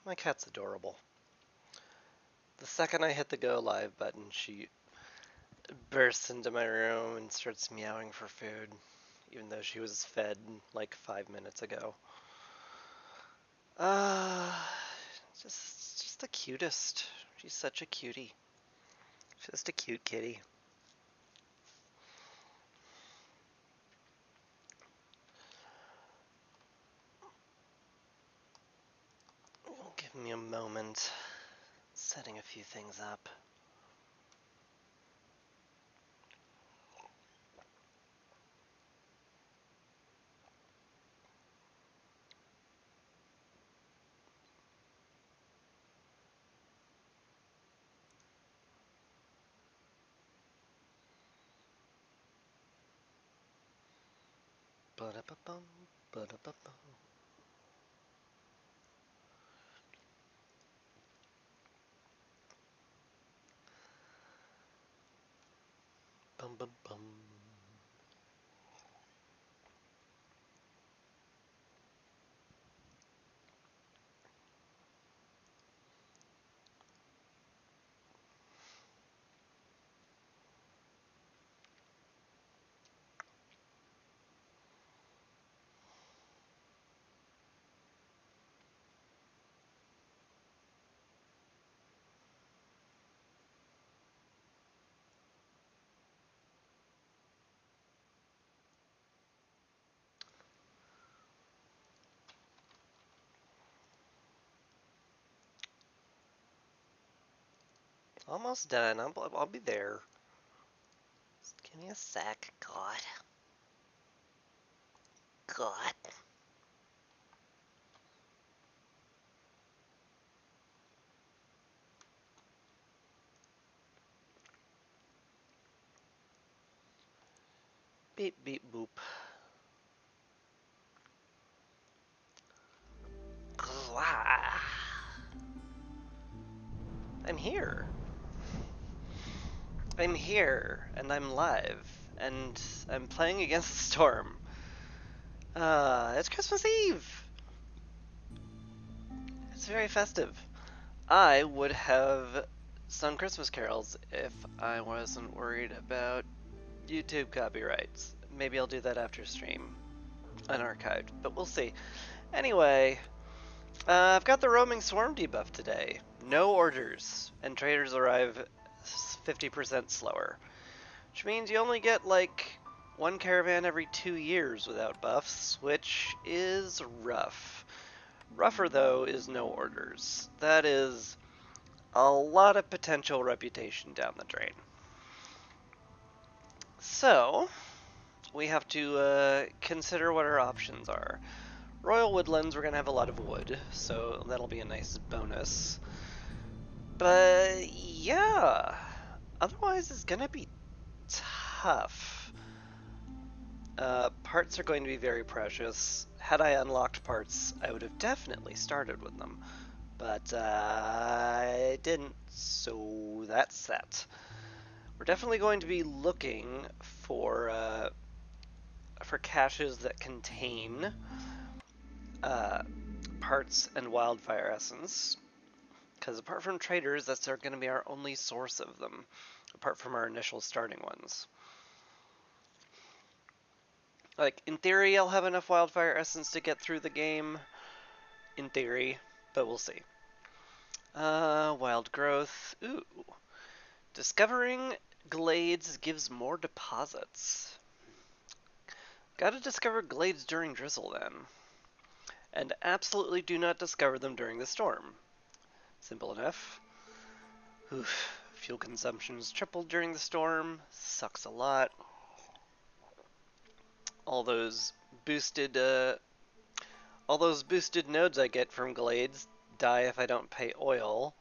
My cat's adorable. The second I hit the go live button, she bursts into my room and starts meowing for food, even though she was fed like 5 minutes ago. Uh, just the cutest. She's such a cutie. Just a cute kitty. Give me a moment. Setting a few things up. Ba-da-ba-bum, ba-da-ba-bum. Bum bum bum. Almost done. I'll be there. Just give me a sec. God. God. Beep beep boop. I'm here. I'm here, and I'm live, and I'm playing against the storm. It's Christmas Eve. It's very festive. I would have sung Christmas carols if I wasn't worried about YouTube copyrights. Maybe I'll do that after stream, unarchived, but we'll see. Anyway, I've got the roaming swarm debuff today. No orders, and traders arrive 50% slower, which means you only get like one caravan every 2 years without buffs, which is rough. Rougher though is no orders. That is a lot of potential reputation down the drain. So, we have to consider what our options are. Royal Woodlands, we're going to have a lot of wood, so that'll be a nice bonus. But yeah, otherwise it's going to be tough. Parts are going to be very precious. Had I unlocked parts, I would have definitely started with them. But I didn't, so that's that. We're definitely going to be looking for caches that contain parts and wildfire essence, because apart from traders, that's going to be our only source of them, apart from our initial starting ones. Like, in theory, I'll have enough wildfire essence to get through the game. In theory, but we'll see. Wild growth. Ooh. Discovering glades gives more deposits. Gotta discover glades during drizzle then. And absolutely do not discover them during the storm. Simple enough. Oof. Fuel consumption is tripled during the storm. Sucks a lot. All those boosted nodes I get from glades die if I don't pay oil.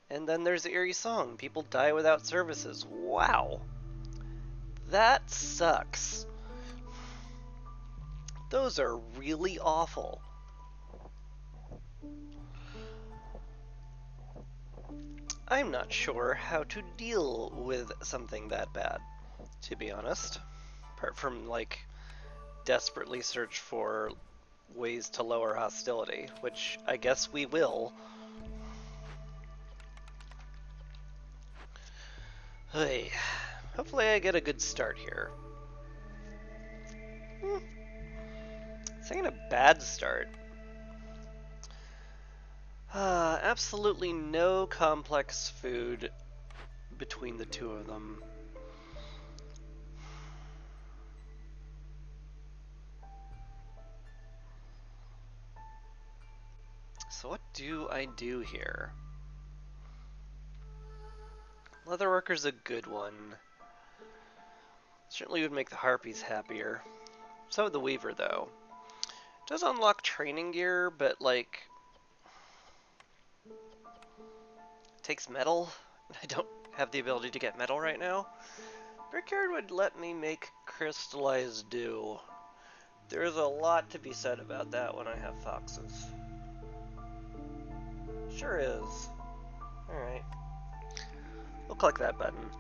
And then there's Eerie Song. People die without services. Wow. That sucks. Those are really awful. I'm not sure how to deal with something that bad, to be honest. Apart from, like, desperately search for ways to lower hostility, which I guess we will. Hey, hopefully I get a good start here. This ain't a bad start. Absolutely no complex food between the two of them. So what do I do here? Leatherworker's a good one. Certainly would make the Harpies happier. So would the Weaver, though. It does unlock training gear, but, like, takes metal. I don't have the ability to get metal right now. Brickyard would let me make crystallized dew. There's a lot to be said about that when I have foxes. Sure is. Alright. We'll click that button.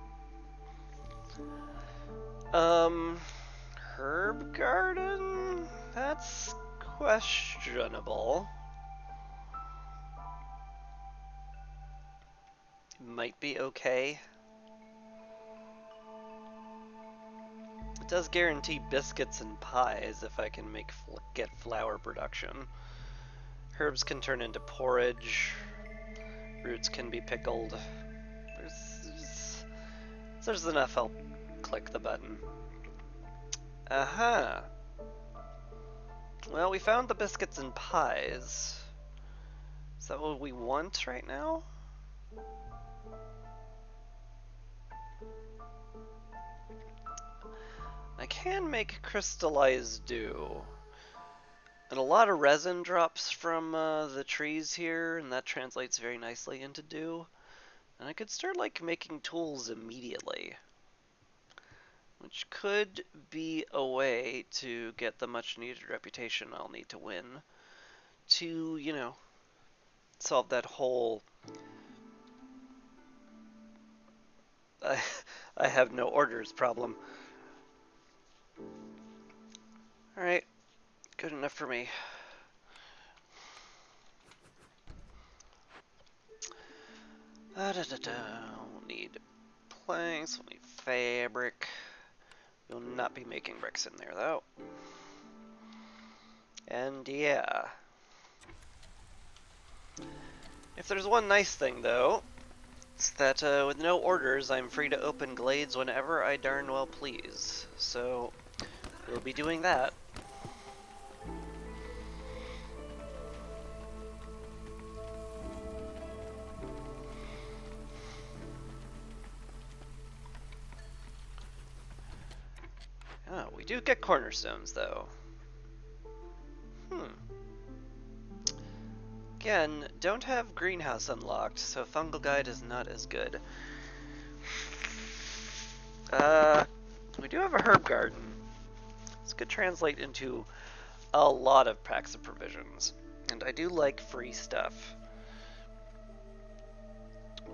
Herb garden? That's questionable. Might be okay. It does guarantee biscuits and pies if I can get flour production. Herbs can turn into porridge. Roots can be pickled. There's enough. I'll click the button. Aha! Well, we found the biscuits and pies. Is that what we want right now? I can make crystallized dew. And a lot of resin drops from the trees here, and that translates very nicely into dew. And I could start, like, making tools immediately. Which could be a way to get the much-needed reputation I'll need to win. To, you know, solve that whole... I have no orders problem. Alright. Good enough for me. We'll need planks, we'll need fabric. We'll not be making bricks in there, though. And yeah. If there's one nice thing, though, it's that with no orders, I'm free to open glades whenever I darn well please. So, we'll be doing that. Oh, we do get cornerstones, though. Again, don't have greenhouse unlocked, so fungal guide is not as good. We do have a herb garden. This could translate into a lot of packs of provisions, and I do like free stuff.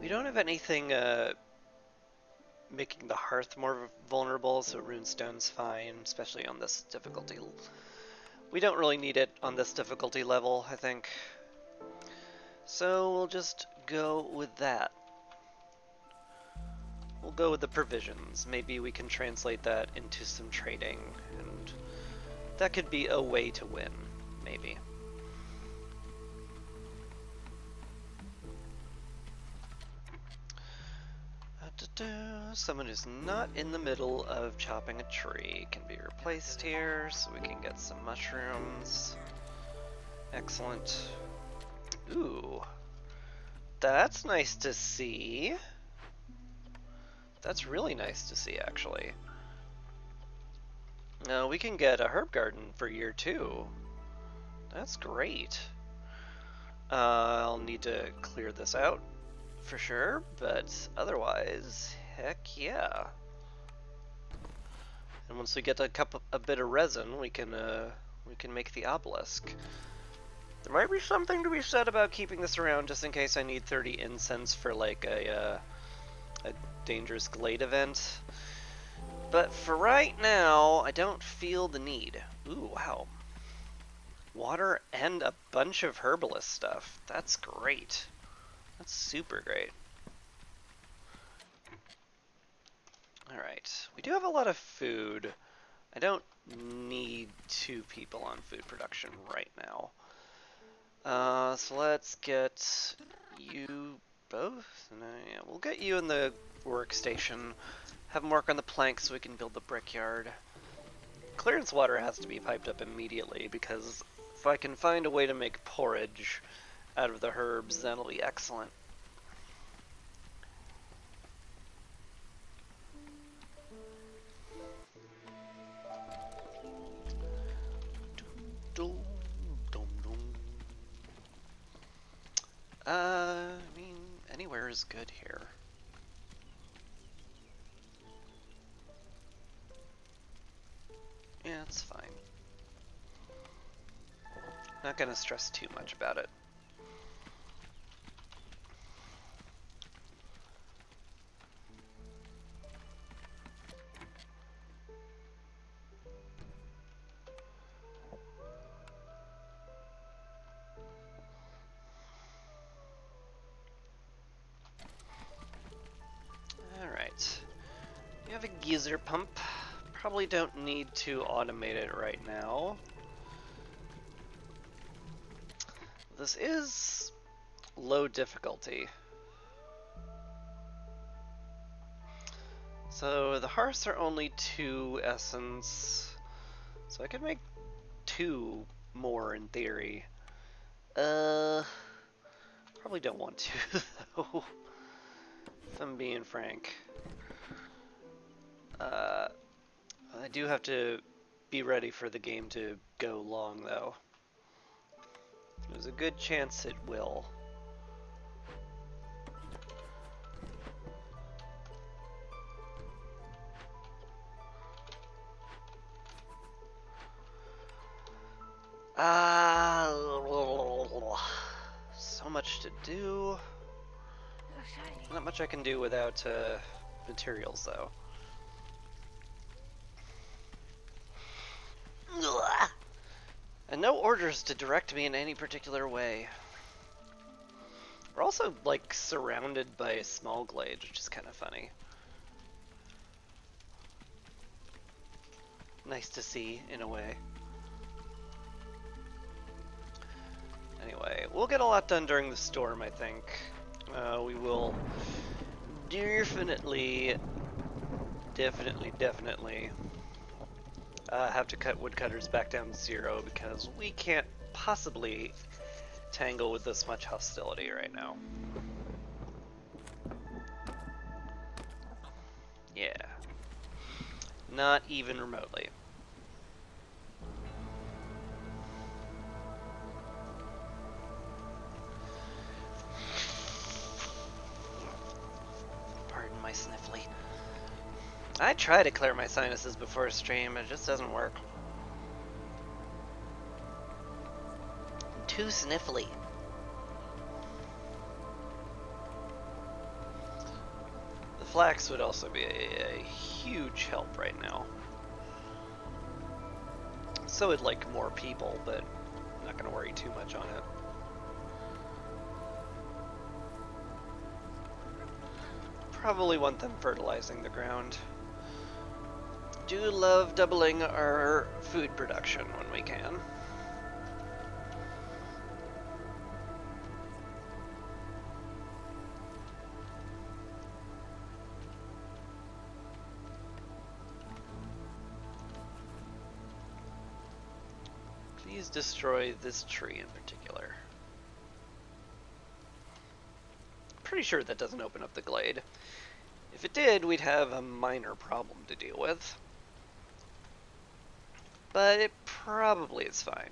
We don't have anything making the hearth more vulnerable, so runestone's fine, especially on this difficulty. We don't really need it on this difficulty level, I think. So we'll just go with that. We'll go with the provisions. Maybe we can translate that into some trading, and that could be a way to win, maybe. Someone who's not in the middle of chopping a tree can be replaced here, so we can get some mushrooms. Excellent. Ooh. That's nice to see. That's really nice to see, actually. Now we can get a herb garden for year 2. That's great. I'll need to clear this out for sure, but otherwise, heck yeah. And once we get a bit of resin, we can make the obelisk. There might be something to be said about keeping this around just in case I need 30 incense for like a dangerous glade event. But for right now, I don't feel the need. Ooh, wow. water and a bunch of herbalist stuff. That's great. That's super great. Alright, we do have a lot of food. I don't need 2 people on food production right now. So let's get you both. No, yeah, we'll get you in the workstation. Have them work on the plank so we can build the brickyard. Clearance water has to be piped up immediately because if I can find a way to make porridge out of the herbs, that'll be excellent. I mean, anywhere is good here. Yeah, it's fine. Not gonna stress too much about it. Alright. You have a geyser pump. Probably don't need to automate it right now. This is low difficulty. So the hearths are only 2 essence. So I could make 2 more in theory. Probably don't want to though. If I'm being frank. I do have to be ready for the game to go long though. There's a good chance it will. So much to do. Not much I can do without materials though. And no orders to direct me in any particular way. We're also like surrounded by a small glade, which is kind of funny. Nice to see in a way. Anyway, we'll get a lot done during the storm, I think. We will definitely have to cut woodcutters back down to 0 because we can't possibly tangle with this much hostility right now. Yeah. Not even remotely. Pardon my sniffly. I try to clear my sinuses before a stream, it just doesn't work. I'm too sniffly. The flax would also be a huge help right now. So would like more people, but I'm not gonna worry too much on it. Probably want them fertilizing the ground. Do love doubling our food production when we can. Please destroy this tree in particular. Pretty sure that doesn't open up the glade. If it did, we'd have a minor problem to deal with. But it probably is fine.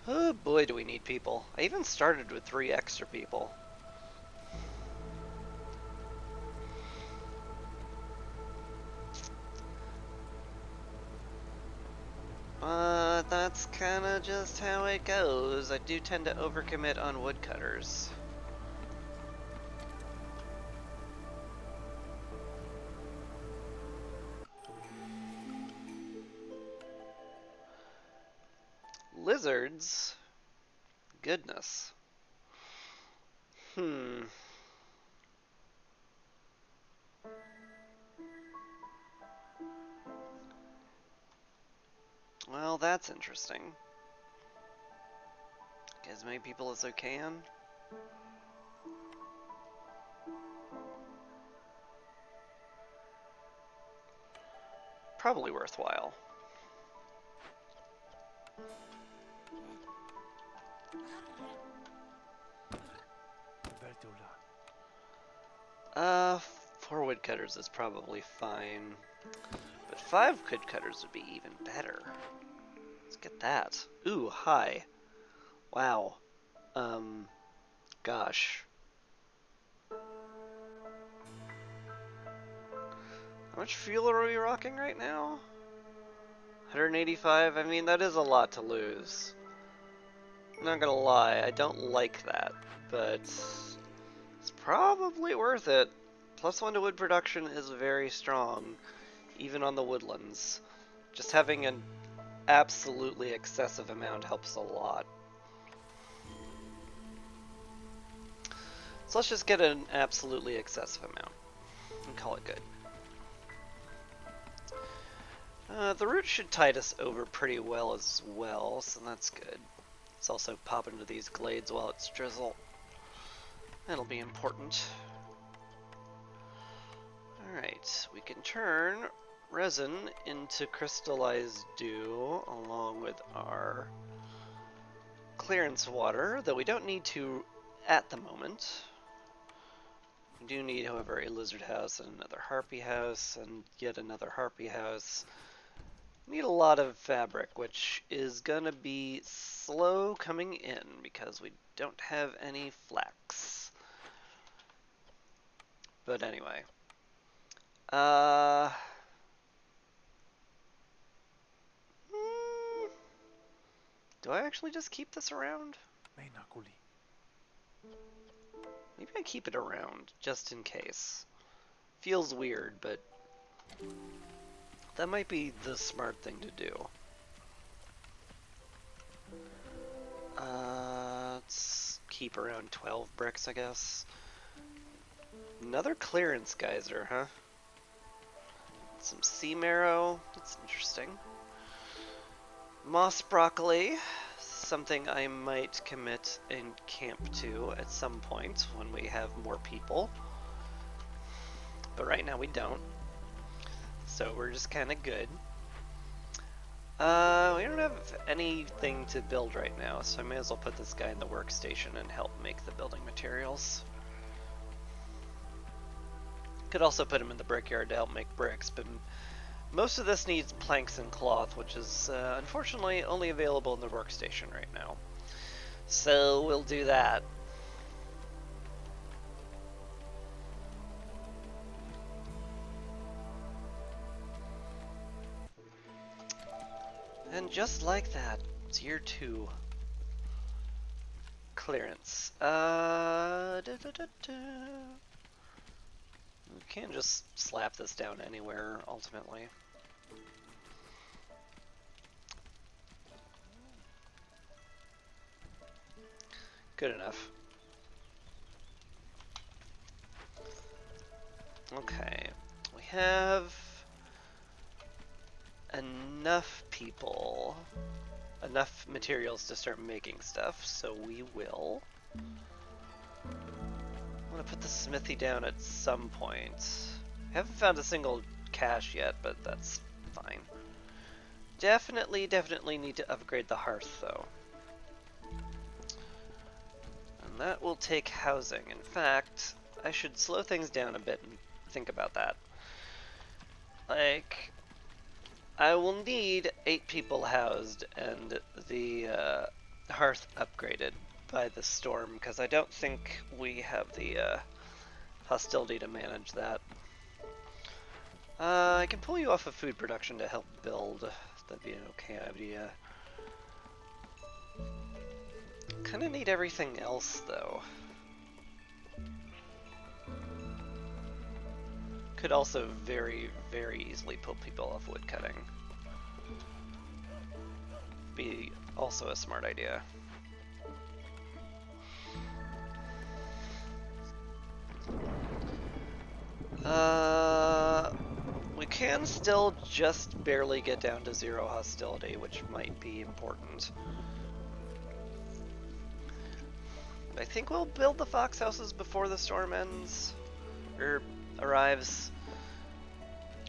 Oh boy, do we need people. I even started with 3 extra people. That's kinda just how it goes. I do tend to overcommit on woodcutters. upgrades. Goodness. Well, that's interesting. Get as many people as I can. Probably worthwhile. Uh, 4 woodcutters is probably fine. But 5 woodcutters would be even better. Let's get that. Ooh, hi. Wow. Gosh. How much fuel are we rocking right now? 185? I mean, that is a lot to lose. I'm not gonna lie, I don't like that, but it's probably worth it. +1 to wood production is very strong, even on the woodlands. Just having an absolutely excessive amount helps a lot. So let's just get an absolutely excessive amount and call it good. The root should tide us over pretty well as well, so that's good. Let's also pop into these glades while it's drizzle. That'll be important. Alright, we can turn resin into crystallized dew along with our clearance water, though we don't need to at the moment. We do need, however, a lizard house and another harpy house and yet another harpy house. We need a lot of fabric, which is gonna be slow coming in because we don't have any flax. But anyway. Do I actually just keep this around? Maybe I keep it around, just in case. Feels weird, but that might be the smart thing to do. Let's keep around 12 bricks, I guess. Another clearance geyser, huh? Some sea marrow, that's interesting. Moss broccoli, something I might commit and camp to at some point when we have more people. But right now we don't. So we're just kind of good. We don't have anything to build right now, so I may as well put this guy in the workstation and help make the building materials. Could also put him in the brickyard to help make bricks, but most of this needs planks and cloth, which is unfortunately only available in the workstation right now. So we'll do that. And just like that, tier 2 clearance. We can't just slap this down anywhere, ultimately. Good enough. Okay, we have enough people, enough materials to start making stuff, so we will. I'm gonna put the smithy down at some point. I haven't found a single cache yet, but that's fine. Definitely need to upgrade the hearth, though. And that will take housing. In fact, I should slow things down a bit and think about that. Like, I will need 8 people housed and the hearth upgraded by the storm, because I don't think we have the hostility to manage that. I can pull you off of food production to help build. That'd be an okay idea. Kinda need everything else, though. Could also very easily pull people off woodcutting. Be Also a smart idea. We can still just barely get down to 0 hostility, which might be important. I think we'll build the fox houses before the storm ends, or arrives.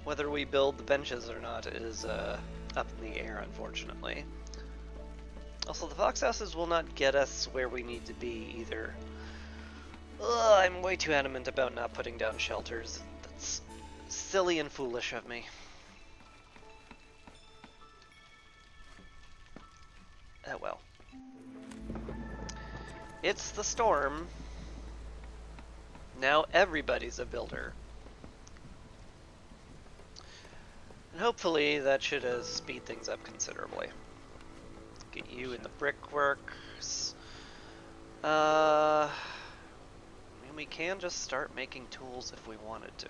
Whether we build the benches or not is up in the air, unfortunately. Also, the fox houses will not get us where we need to be either. Ugh, I'm way too adamant about not putting down shelters. That's silly and foolish of me. Oh well. It's the storm. Now everybody's a builder. And hopefully that should speed things up considerably. Get you in the brickworks. I mean, we can just start making tools if we wanted to.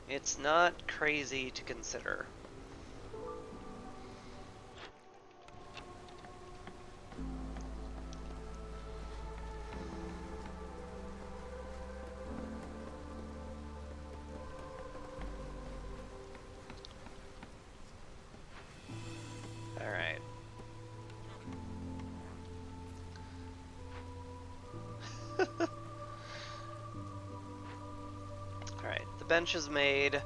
It's not crazy to consider. Alright. Alright, the bench is made.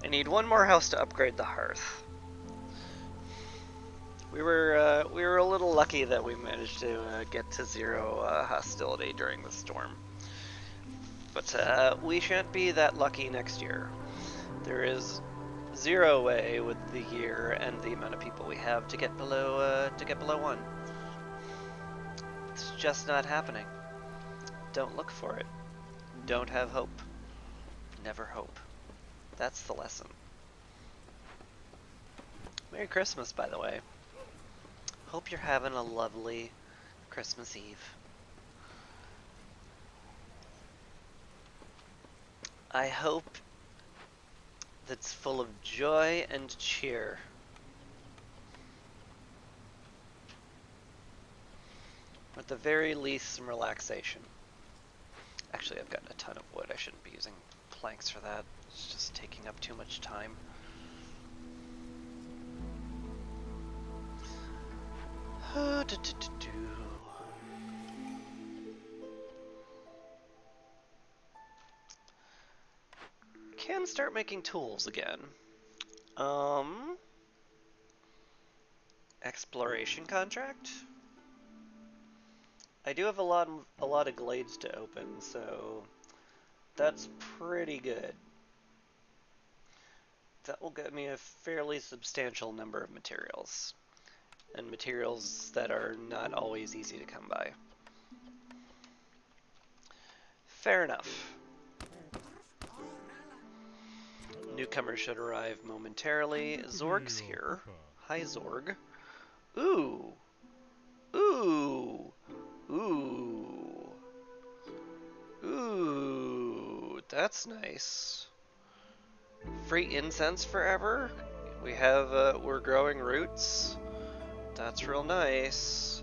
I need one more house to upgrade the hearth. We were a little lucky that we managed to get to 0 hostility during the storm. But we shan't be that lucky next year. There is 0 way with the year and the amount of people we have to get below 1. It's just not happening. Don't look for it. Don't have hope. Never hope. That's the lesson. Merry Christmas, by the way. Hope you're having a lovely Christmas Eve. I hope that's full of joy and cheer. At the very least, some relaxation. Actually, I've gotten a ton of wood. I shouldn't be using planks for that. It's just taking up too much time. Can start making tools again. Exploration contract? I do have a lot of glades to open, so that's pretty good. That will get me a fairly substantial number of materials, and materials that are not always easy to come by. Fair enough. Newcomers should arrive momentarily. Zorg's here. Hi, Zorg. Ooh. Ooh. Ooh. Ooh. That's nice. Free incense forever. We have, we're growing roots. That's real nice.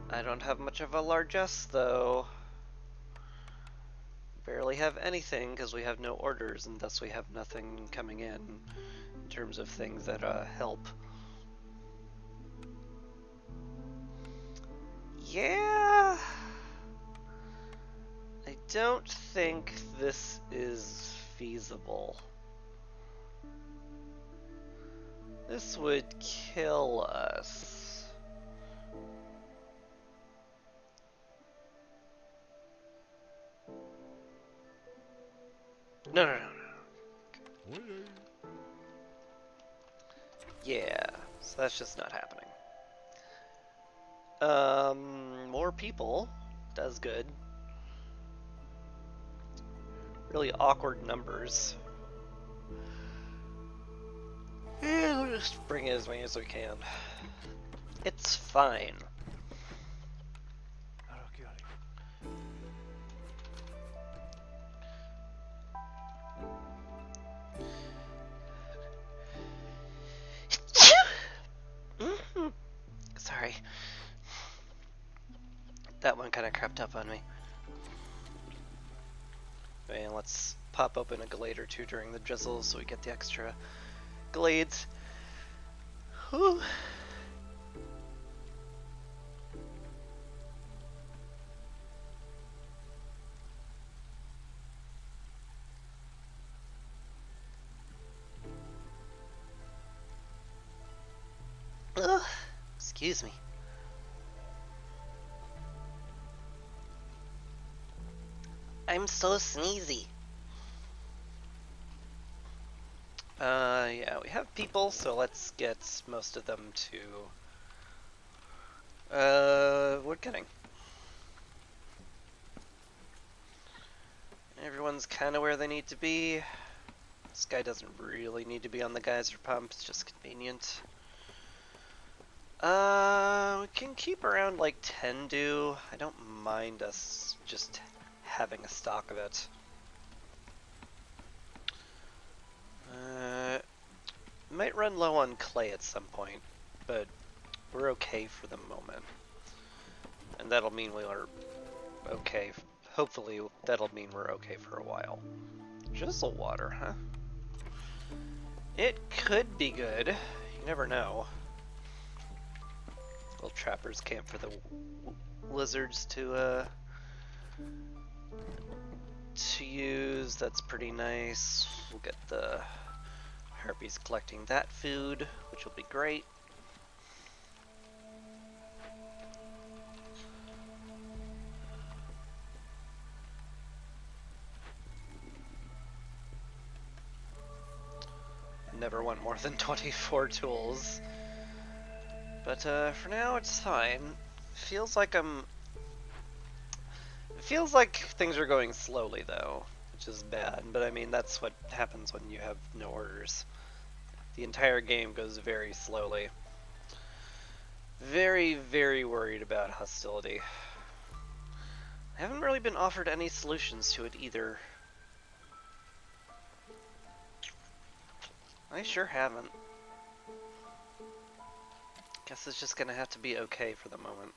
I don't have much of a largesse, though. Barely have anything because we have no orders, and thus we have nothing coming in terms of things that help. Yeah, I don't think this is feasible. This would kill us. No. Yeah, so that's just not happening. More people does good. Really awkward numbers. Yeah, we'll just bring as many as we can. It's fine. Sorry. That one kind of crept up on me. And let's pop open a glade or two during the drizzle so we get the extra glades. Whew. Ugh. Excuse me. I'm so sneezy. Yeah, we have people, so let's get most of them to, woodcutting. Everyone's kind of where they need to be. This guy doesn't really need to be on the geyser pump, it's just convenient. We can keep around like 10 do. I don't mind us just having a stock of it. Might run low on clay at some point, but we're okay for the moment. And that'll mean we are okay. Hopefully that'll mean we're okay for a while. Drizzle water, huh? It could be good. You never know. Little trappers camp for the lizards to use. That's pretty nice. We'll get the harpies collecting that food, which will be great. Never want more than 24 tools. But for now it's fine. Feels like it feels like things are going slowly though, which is bad, but I mean that's what happens when you have no orders. The entire game goes very slowly. Very, very worried about hostility. I haven't really been offered any solutions to it either. I sure haven't. Guess it's just gonna have to be okay for the moment.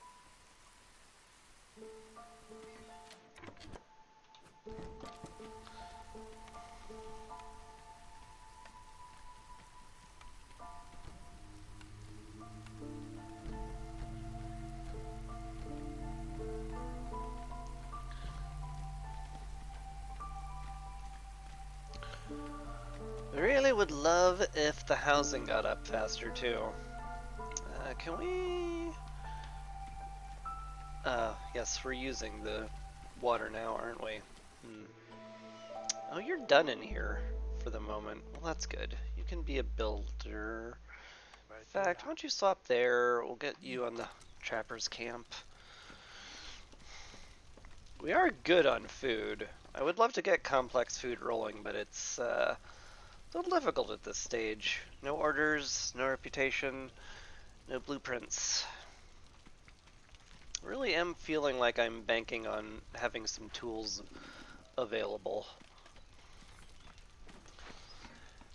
I really would love if the housing got up faster too. Can we... yes, we're using the water now, aren't we? Oh, you're done in here for the moment. Well, that's good. You can be a builder. In fact, why don't you swap there? We'll get you on the trapper's camp. We are good on food. I would love to get complex food rolling, but it's a little difficult at this stage. No orders, no reputation, no blueprints. I really am feeling like I'm banking on having some tools available,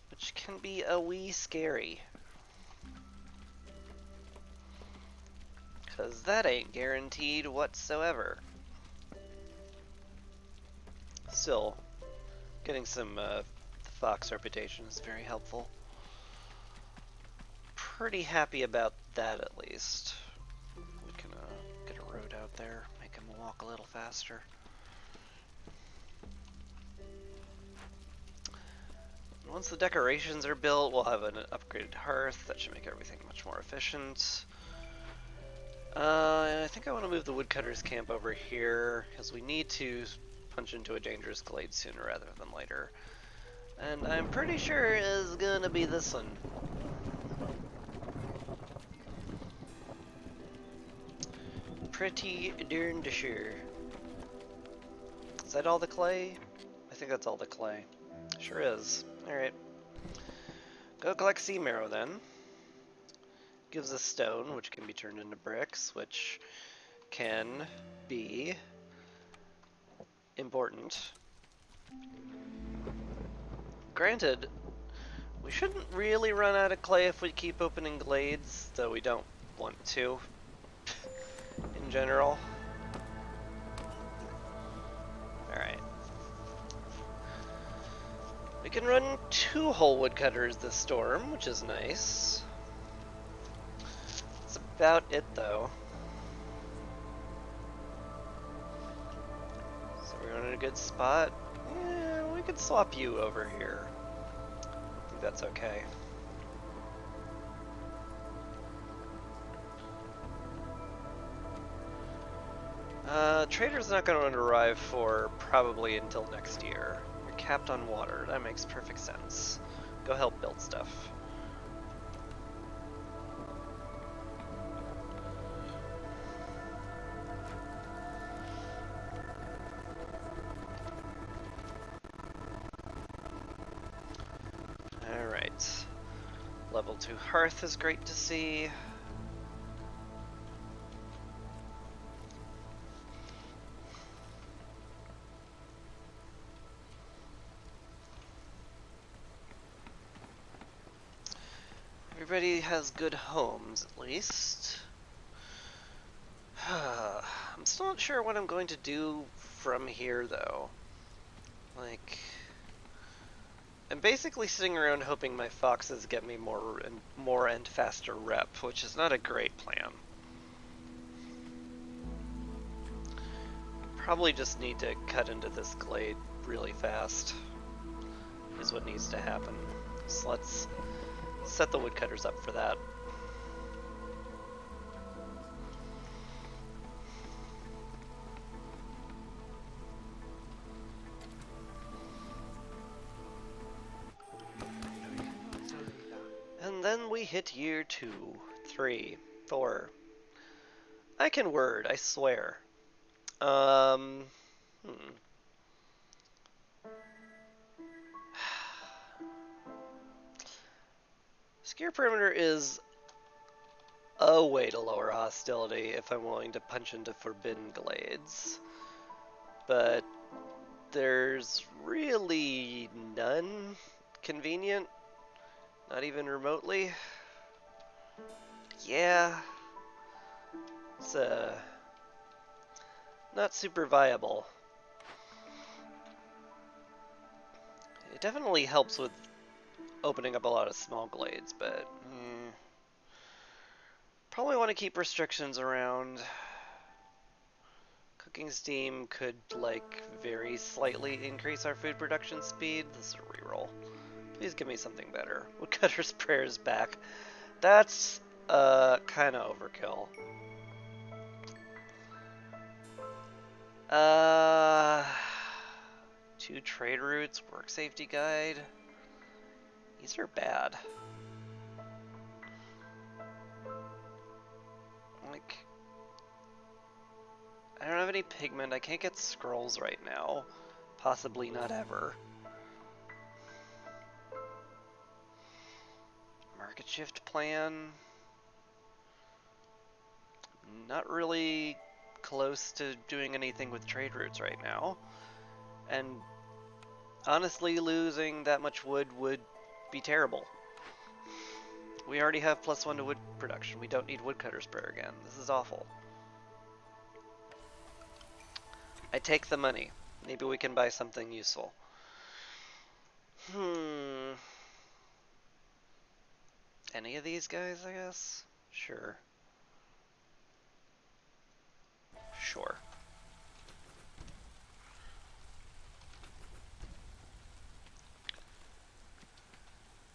which can be a wee scary. Because that ain't guaranteed whatsoever. Still, getting some fox reputation is very helpful. Pretty happy about that at least. We can get a road out there, make him walk a little faster. Once the decorations are built, we'll have an upgraded hearth. That should make everything much more efficient. I think I want to move the woodcutter's camp over here, because we need to punch into a dangerous glade sooner rather than later. And I'm pretty sure it is gonna be this one. Pretty darn sure. Is that all the clay? I think that's all the clay. Sure is. Alright. Go collect sea marrow then. Gives us stone, which can be turned into bricks, which can be important. Granted, we shouldn't really run out of clay if we keep opening glades, though we don't want to. general. Alright. We can run 2 whole woodcutters this storm, which is nice. That's about it, though. So we're in a good spot. Yeah, we could swap you over here. I think that's okay. Trader's not going to arrive for probably until next year. You're capped on water. That makes perfect sense. Go help build stuff. Alright. Level 2 hearth is great to see. Everybody has good homes, at least. I'm still not sure what I'm going to do from here, though. Like, I'm basically sitting around hoping my foxes get me more and faster rep, which is not a great plan. Probably just need to cut into this glade really fast, is what needs to happen. So let's set the woodcutters up for that. And then we hit year 2, 3, 4. I can word, I swear. Secure perimeter is a way to lower hostility if I'm willing to punch into forbidden glades. But there's really none convenient, not even remotely. Yeah, it's not super viable. It definitely helps with opening up a lot of small glades, but probably want to keep restrictions around. Cooking steam could, like, very slightly increase our food production speed. This is a reroll. Please give me something better. Woodcutter's Prayer's back. That's, kind of overkill. 2 trade routes, work safety guide. These are bad. Like, I don't have any pigment. I can't get scrolls right now. Possibly not ever. Market shift plan. Not really close to doing anything with trade routes right now. And honestly, losing that much wood would be terrible. We already have +1 to wood production. We don't need woodcutter's prayer again. This is awful. I take the money. Maybe we can buy something useful. Any of these guys, I guess? Sure. Sure.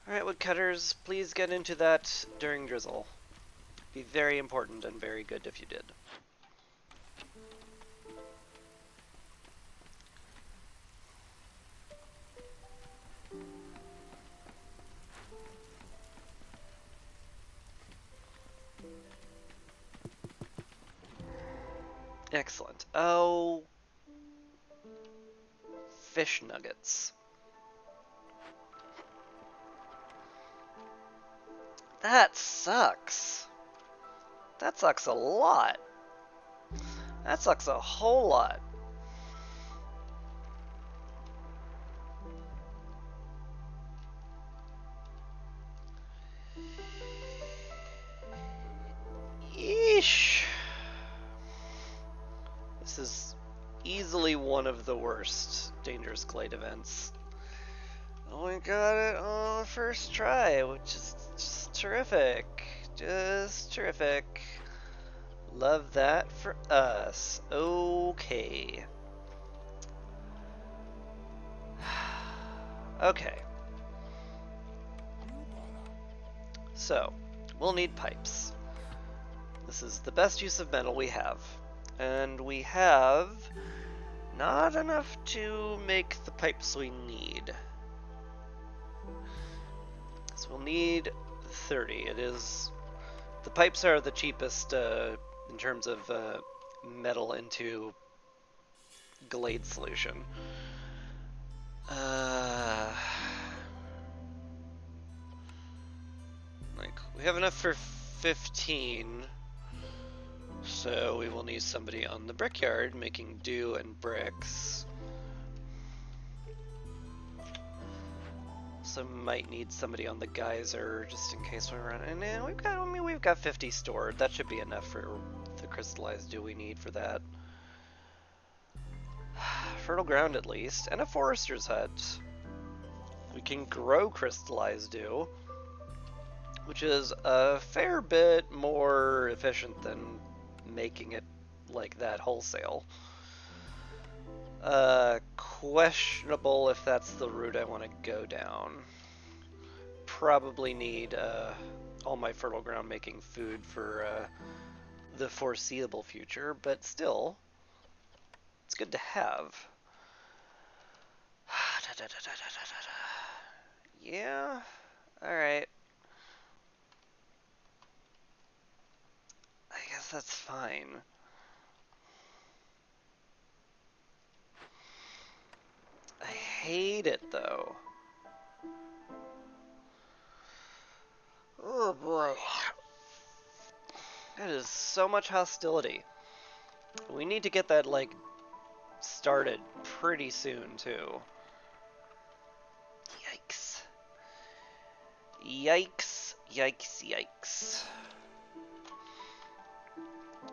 Alright, woodcutters, please get into that during drizzle. Be very important and very good if you did. Excellent. Oh, fish nuggets. That sucks. That sucks a lot. That sucks a whole lot. Yeesh. easily one of the worst Dangerous Glade events. Oh, we got it on first try, which is just terrific. Just terrific. Love that for us. Okay. Okay. So, we'll need pipes. This is the best use of metal we have. And we have not enough to make the pipes we need. So we'll need 30. It is... The pipes are the cheapest in terms of metal into Glade solution. Like, we have enough for 15. So we will need somebody on the brickyard making dew and bricks. So might need somebody on the geyser just in case we run. And we've got 50 stored. That should be enough for the crystallized dew we need for that. Fertile ground at least, and a forester's hut. We can grow crystallized dew, which is a fair bit more efficient than making it like that wholesale. Questionable if that's the route I want to go down. Probably need all my fertile ground making food for the foreseeable future, but still, it's good to have. Yeah, alright. I guess that's fine. I hate it though. Oh boy. That is so much hostility. We need to get that, like, started pretty soon too. Yikes. Yikes, yikes, yikes.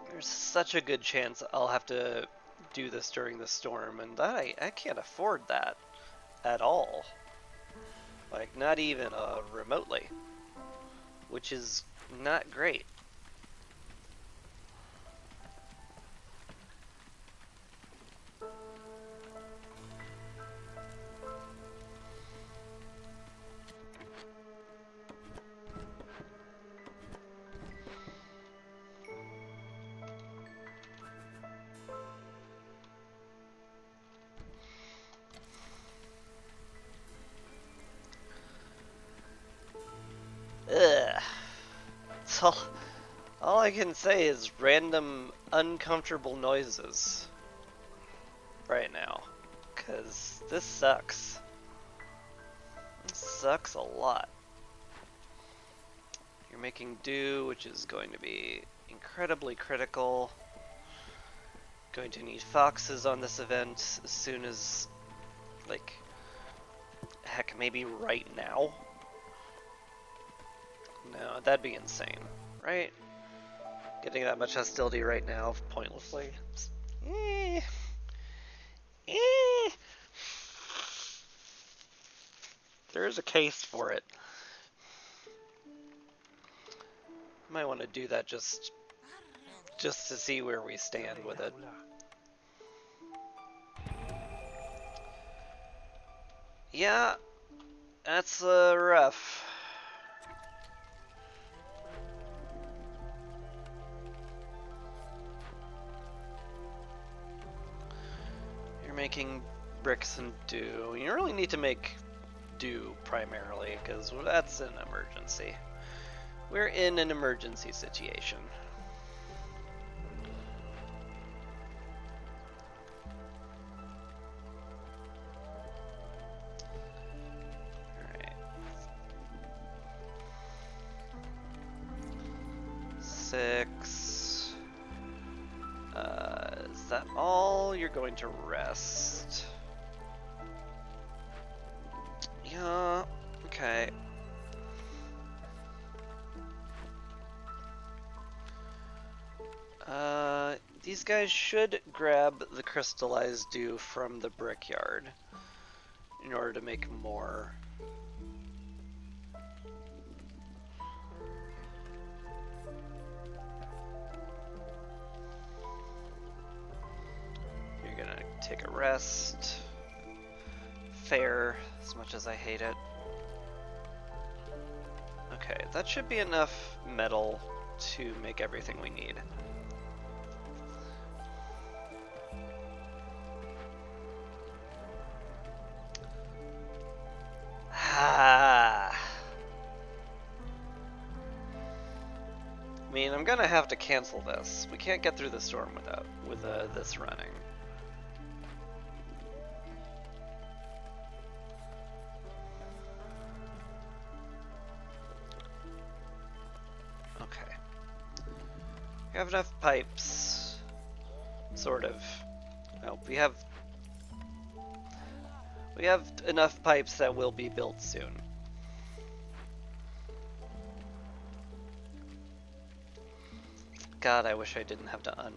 There's such a good chance I'll have to do this during the storm, and I can't afford that at all. Like, not even remotely. Which is not great. Ugh. So, all I can say is random uncomfortable noises right now, because this sucks. This sucks a lot. You're making dew, which is going to be incredibly critical. Going to need foxes on this event as soon as, like, heck, maybe right now? No, that'd be insane, right? Getting that much hostility right now pointlessly. There is a case for it. Might want to do that just to see where we stand with it. Yeah, that's rough. You're making bricks and dew. You really need to make dew primarily, because that's an emergency. We're in an emergency situation. Alright. 6. Is that all? You're going to rest. Yeah, okay. These guys should grab the crystallized dew from the brickyard in order to make more. You're gonna take a rest. Fair, as much as I hate it. Okay, that should be enough metal to make everything we need. I mean, I'm gonna have to cancel this. We can't get through the storm with this running. Okay. We have enough pipes. Sort of. No, we have enough pipes that will be built soon. God, I wish I didn't have to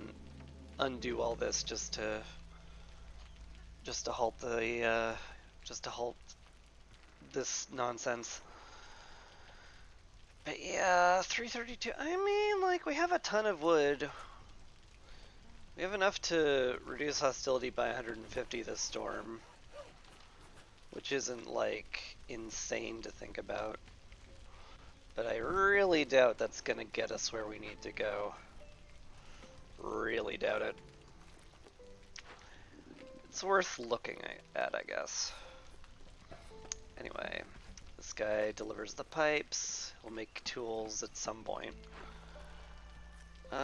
undo all this just to halt this nonsense. But yeah, 332. I mean, like, we have a ton of wood. We have enough to reduce hostility by 150 this storm, which isn't, like, insane to think about. But I really doubt that's gonna get us where we need to go. Really doubt it. It's worth looking at, I guess. Anyway, this guy delivers the pipes. We'll make tools at some point. We'll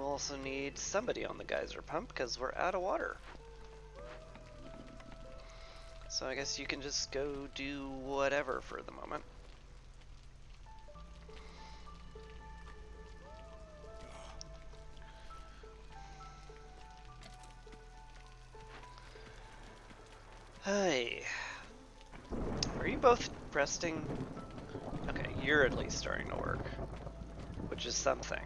also need somebody on the geyser pump because we're out of water. So I guess you can just go do whatever for the moment. Hey. Are you both resting? Okay, you're at least starting to work, which is something.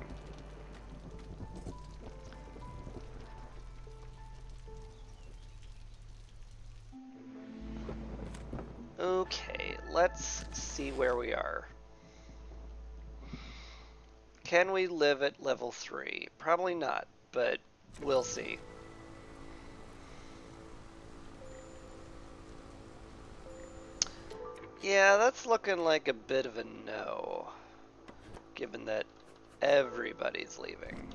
Okay, let's see where we are. Can we live at level 3? Probably not, but we'll see. Yeah, that's looking like a bit of a no, given that everybody's leaving.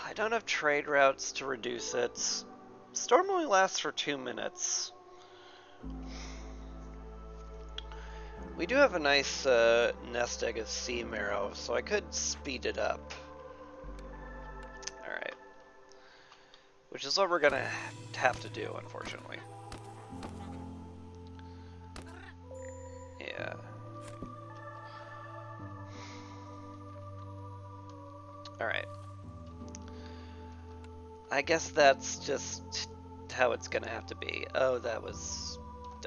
I don't have trade routes to reduce it. Storm only lasts for 2 minutes. We do have a nice nest egg of sea marrow, so I could speed it up. Alright. Which is what we're gonna have to do, unfortunately. Yeah. Alright. I guess that's just how it's gonna have to be. Oh, that was...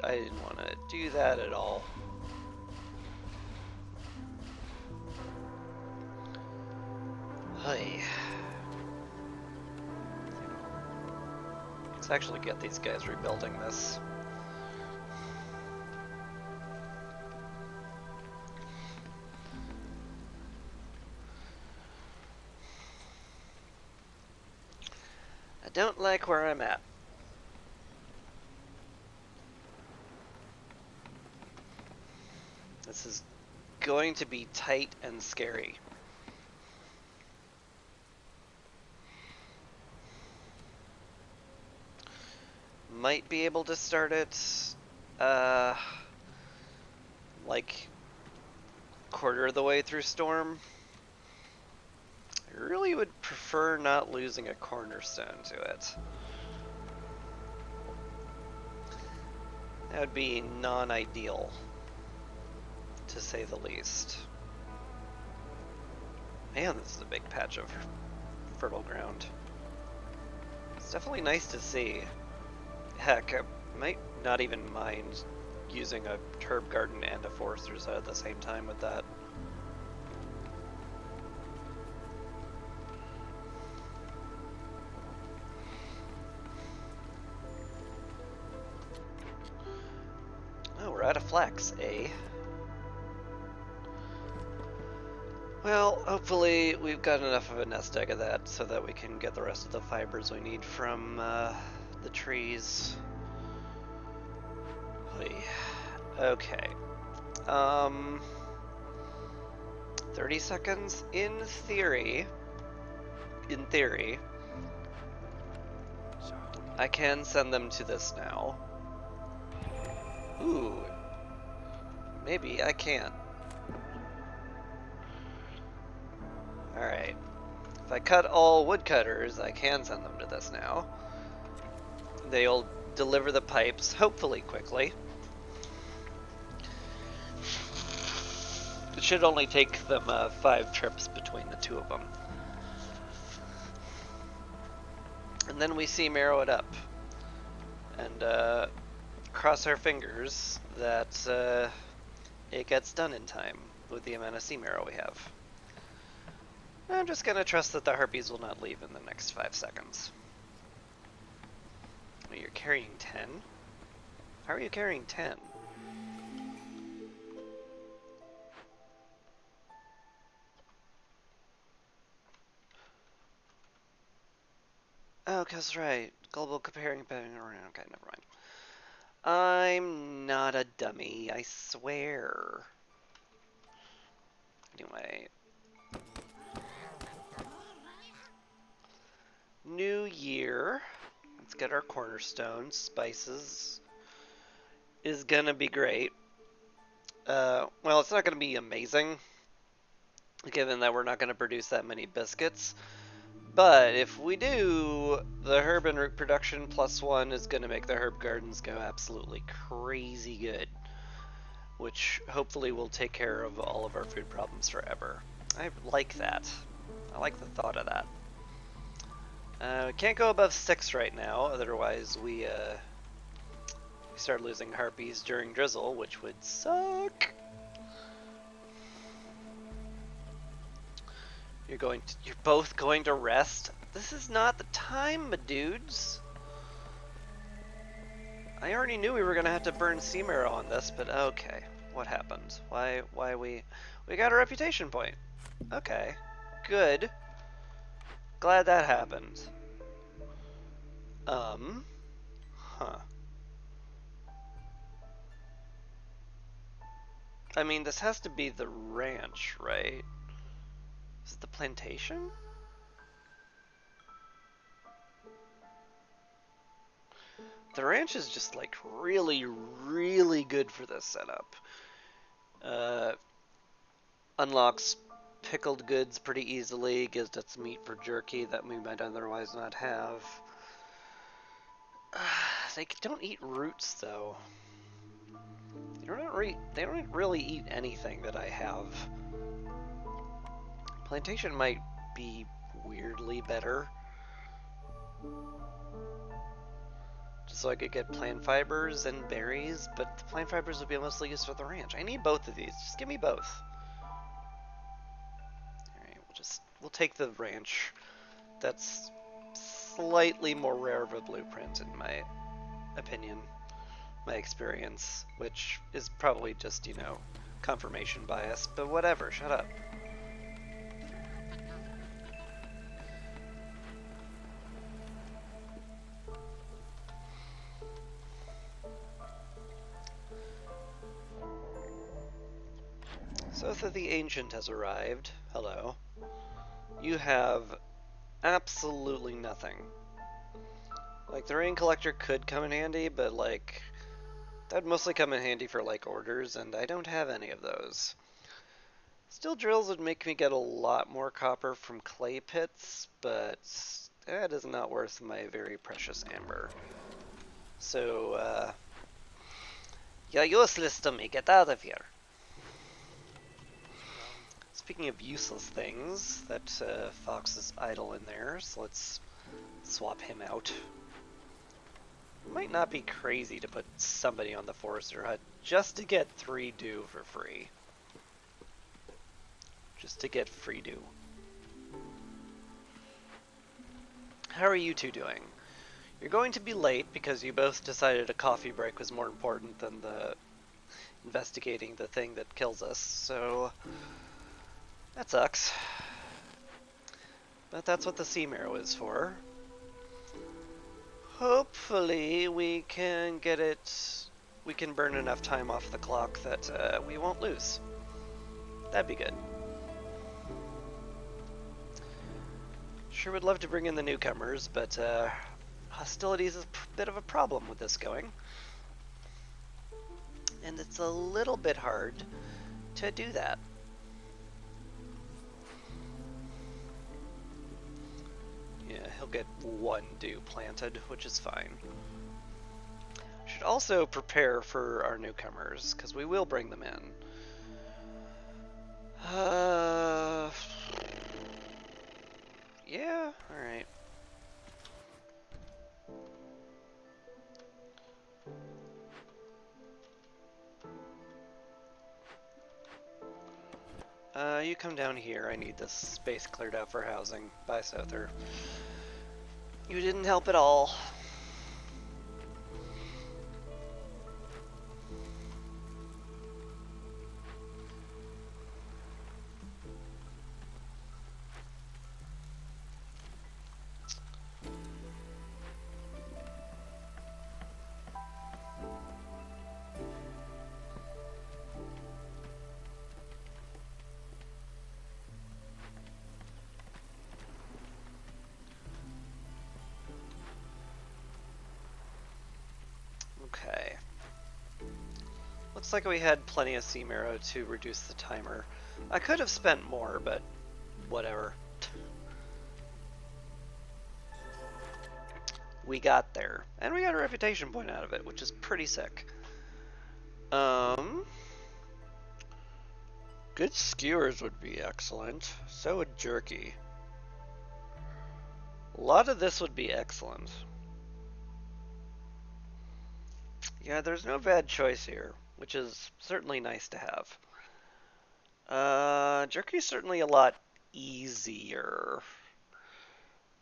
I didn't want to do that at all. Hey. Let's actually get these guys rebuilding this. I don't like where I'm at. This is going to be tight and scary. Might be able to start it, like, quarter of the way through Storm. I really would prefer not losing a cornerstone to it. That would be non-ideal, to say the least. Man, this is a big patch of fertile ground. It's definitely nice to see. Heck, I might not even mind using a herb garden and a forest resort at the same time with that. out of flax, eh? Well, hopefully we've got enough of a nest egg of that so that we can get the rest of the fibers we need from the trees. Okay. 30 seconds? In theory, I can send them to this now. Ooh. Maybe I can't. Alright. If I cut all woodcutters, I can send them to this now. They'll deliver the pipes, hopefully quickly. It should only take them 5 trips between the two of them. And then we see marrow it up. And cross our fingers that it gets done in time with the amount of sea marrow we have. I'm just gonna trust that the harpies will not leave in the next 5 seconds. Oh, you're carrying 10? How are you carrying 10? Oh, that's right. Global comparing. Okay, never mind. I'm not a dummy, I swear. Anyway. New year. Let's get our cornerstone. Spices is gonna be great. Well, it's not gonna be amazing, given that we're not gonna produce that many biscuits. But if we do, the herb and root production +1 is going to make the herb gardens go absolutely crazy good, which hopefully will take care of all of our food problems forever. I like that. I like the thought of that. Can't go above 6 right now, otherwise we start losing harpies during drizzle, which would suck. You're both going to rest? This is not the time, my dudes. I already knew we were gonna have to burn sea marrow on this, but okay. What happened? Why we got a reputation point. Okay. Good. Glad that happened. Huh. I mean, this has to be the ranch, right? Is it the plantation? The ranch is just like really, really good for this setup. Unlocks pickled goods pretty easily, gives us meat for jerky that we might otherwise not have. They don't eat roots though. They don't really eat anything that I have. Plantation might be weirdly better. Just so I could get plant fibers and berries, but the plant fibers would be mostly used for the ranch. I need both of these. Just give me both. Alright, we'll take the ranch. That's slightly more rare of a blueprint in my opinion, my experience, which is probably just, you know, confirmation bias, but whatever, shut up. Sotha the Ancient has arrived. Hello. You have absolutely nothing. Like, the Rain Collector could come in handy, but, like, that'd mostly come in handy for, like, orders, and I don't have any of those. Steel drills would make me get a lot more copper from clay pits, but that is not worth my very precious amber. So, you're useless to me. Get out of here. Speaking of useless things, that fox is idle in there, so let's swap him out. Might not be crazy to put somebody on the Forester Hut just to get 3 dew for free. Just to get free dew. How are you two doing? You're going to be late because you both decided a coffee break was more important than the investigating the thing that kills us, so that sucks. But that's what the Sea Marrow is for. Hopefully we can get it, we can burn enough time off the clock that we won't lose. That'd be good. Sure would love to bring in the newcomers, but hostilities is a bit of a problem with this going. And it's a little bit hard to do that. Yeah, he'll get one dew planted, which is fine. Should also prepare for our newcomers, because we will bring them in. Yeah, alright. You come down here. I need this space cleared out for housing. Bye, Souther. You didn't help at all. Okay. Looks like we had plenty of Sea Marrow to reduce the timer. I could have spent more, but whatever. We got there. And we got a reputation point out of it, which is pretty sick. Good skewers would be excellent. So would jerky. A lot of this would be excellent. Yeah, there's no bad choice here, which is certainly nice to have. Jerky's certainly a lot easier.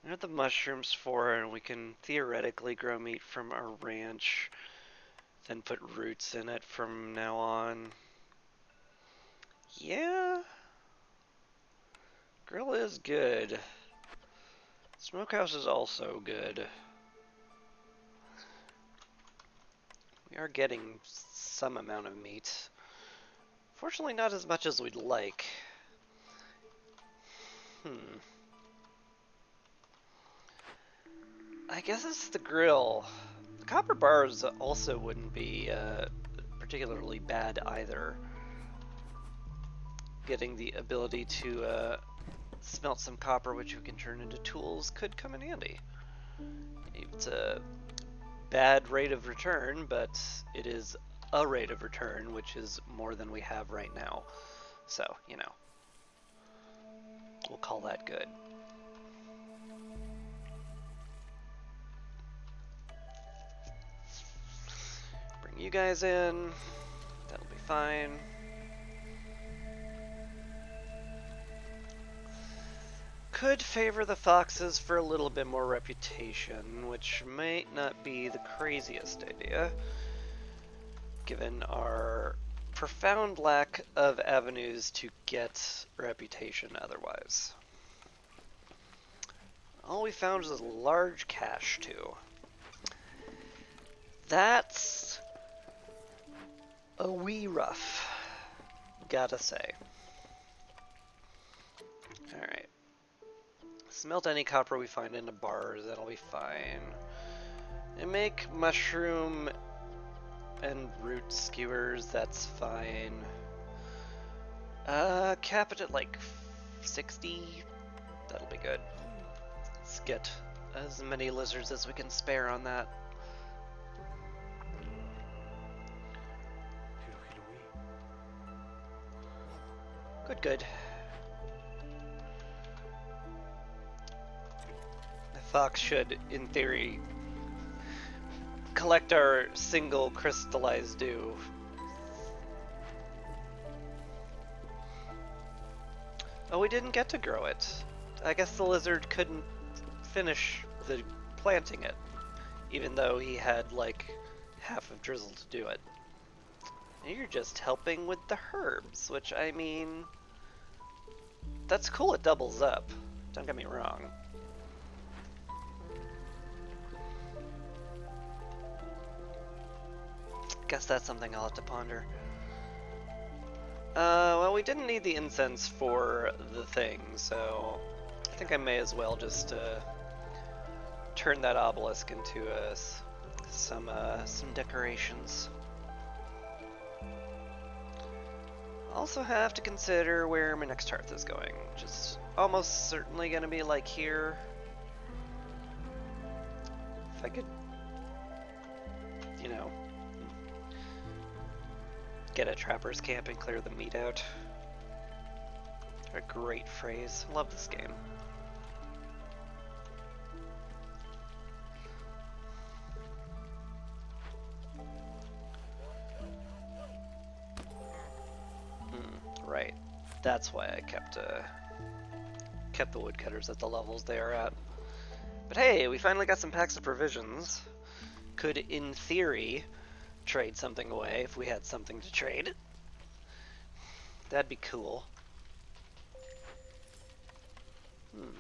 We have the mushrooms for it, and we can theoretically grow meat from our ranch, then put roots in it from now on. Yeah. Grill is good. Smokehouse is also good. We are getting some amount of meat. Fortunately, not as much as we'd like. I guess it's the grill. The copper bars also wouldn't be particularly bad either. Getting the ability to smelt some copper, which we can turn into tools, could come in handy. It's a bad rate of return, but it is a rate of return, which is more than we have right now. So, you know, we'll call that good. Bring you guys in. That'll be fine. Could favor the foxes for a little bit more reputation, which might not be the craziest idea, given our profound lack of avenues to get reputation otherwise. All we found was a large cache, too. That's a wee rough, gotta say. Alright. Smelt any copper we find in the bars, that'll be fine. And make mushroom and root skewers, that's fine. Cap it at like 60, that'll be good. Let's get as many lizards as we can spare on that. Good, good. The fox should, in theory, collect our single crystallized dew. Oh, we didn't get to grow it. I guess the lizard couldn't finish the planting it, even though he had like half of Drizzle to do it. You're just helping with the herbs, which, I mean, that's cool, it doubles up. Don't get me wrong. Guess that's something I'll have to ponder. Well, we didn't need the incense for the thing, so I think I may as well just turn that obelisk into some decorations. Also have to consider where my next hearth is going, which is almost certainly going to be like here. If I could, you know, get a trapper's camp and clear the meat out. A great phrase. Love this game. Right. That's why I kept the woodcutters at the levels they are at. But hey, we finally got some packs of provisions. Could, in theory, trade something away if we had something to trade. That'd be cool.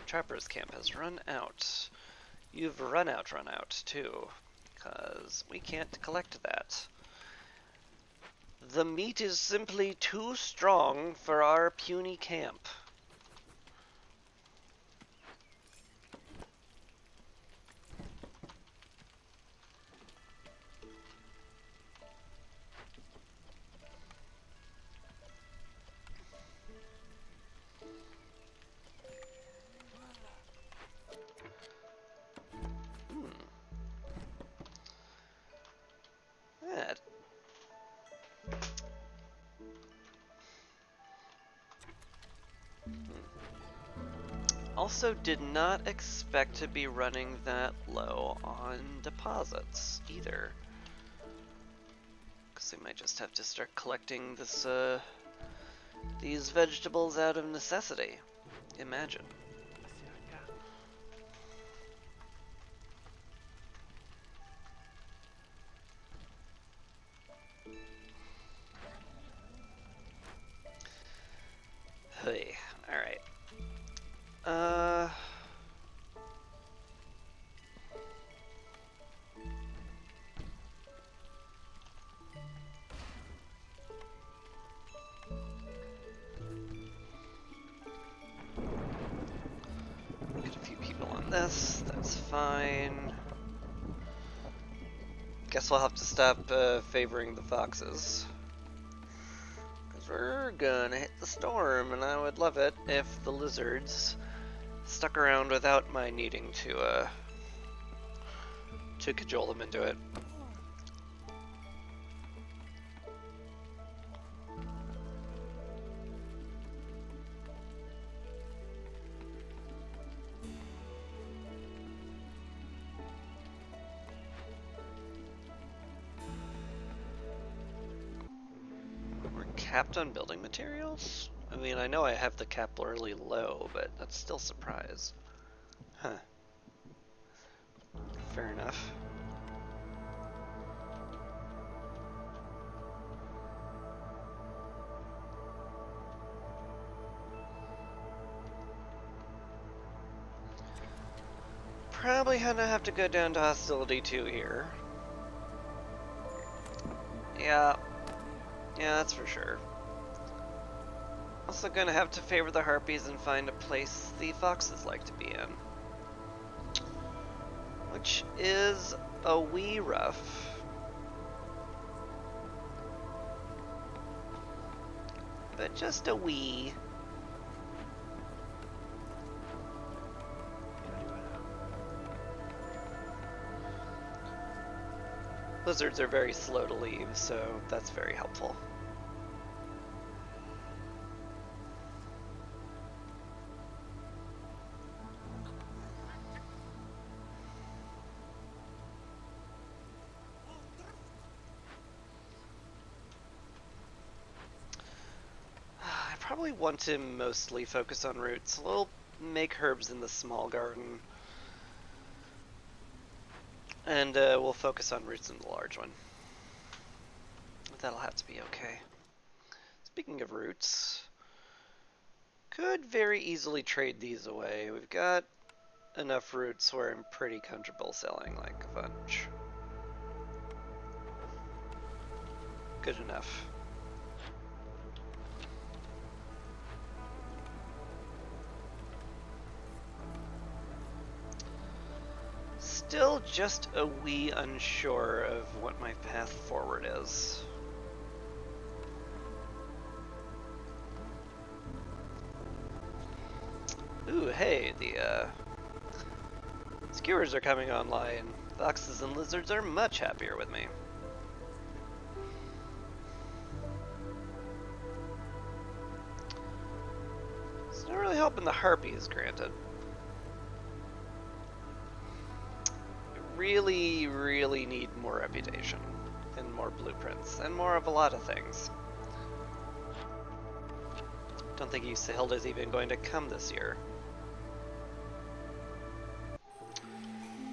Trapper's camp has run out. You've run out, too. Because we can't collect that. The meat is simply too strong for our puny camp. That. Also did not expect to be running that low on deposits either. Because we might just have to start collecting this these vegetables out of necessity. Imagine. Hey, alright. Get a few people on this, that's fine. Guess we'll have to stop favoring the foxes. Because we're gonna hit the storm, and I would love it if the lizards stuck around without my needing to cajole them into it. We're capped on building materials? I mean, I know I have the cap really low, but that's still a surprise. Huh. Fair enough. Probably gonna have to go down to hostility 2 here. Yeah, that's for sure. Also gonna have to favor the harpies and find a place the foxes like to be in. Which is a wee rough. But just a wee. Lizards are very slow to leave, so that's very helpful. I probably want to mostly focus on roots. We'll make herbs in the small garden. And we'll focus on roots in the large one. that'll have to be okay. Speaking of roots, could very easily trade these away. We've got enough roots where I'm pretty comfortable selling like a bunch. Good enough. Still just a wee unsure of what my path forward is. Ooh, hey, the skewers are coming online. Foxes and lizards are much happier with me. It's not really helping the harpies, granted. Really, really need more reputation, and more blueprints, and more of a lot of things. Don't think Ysihilda's even going to come this year.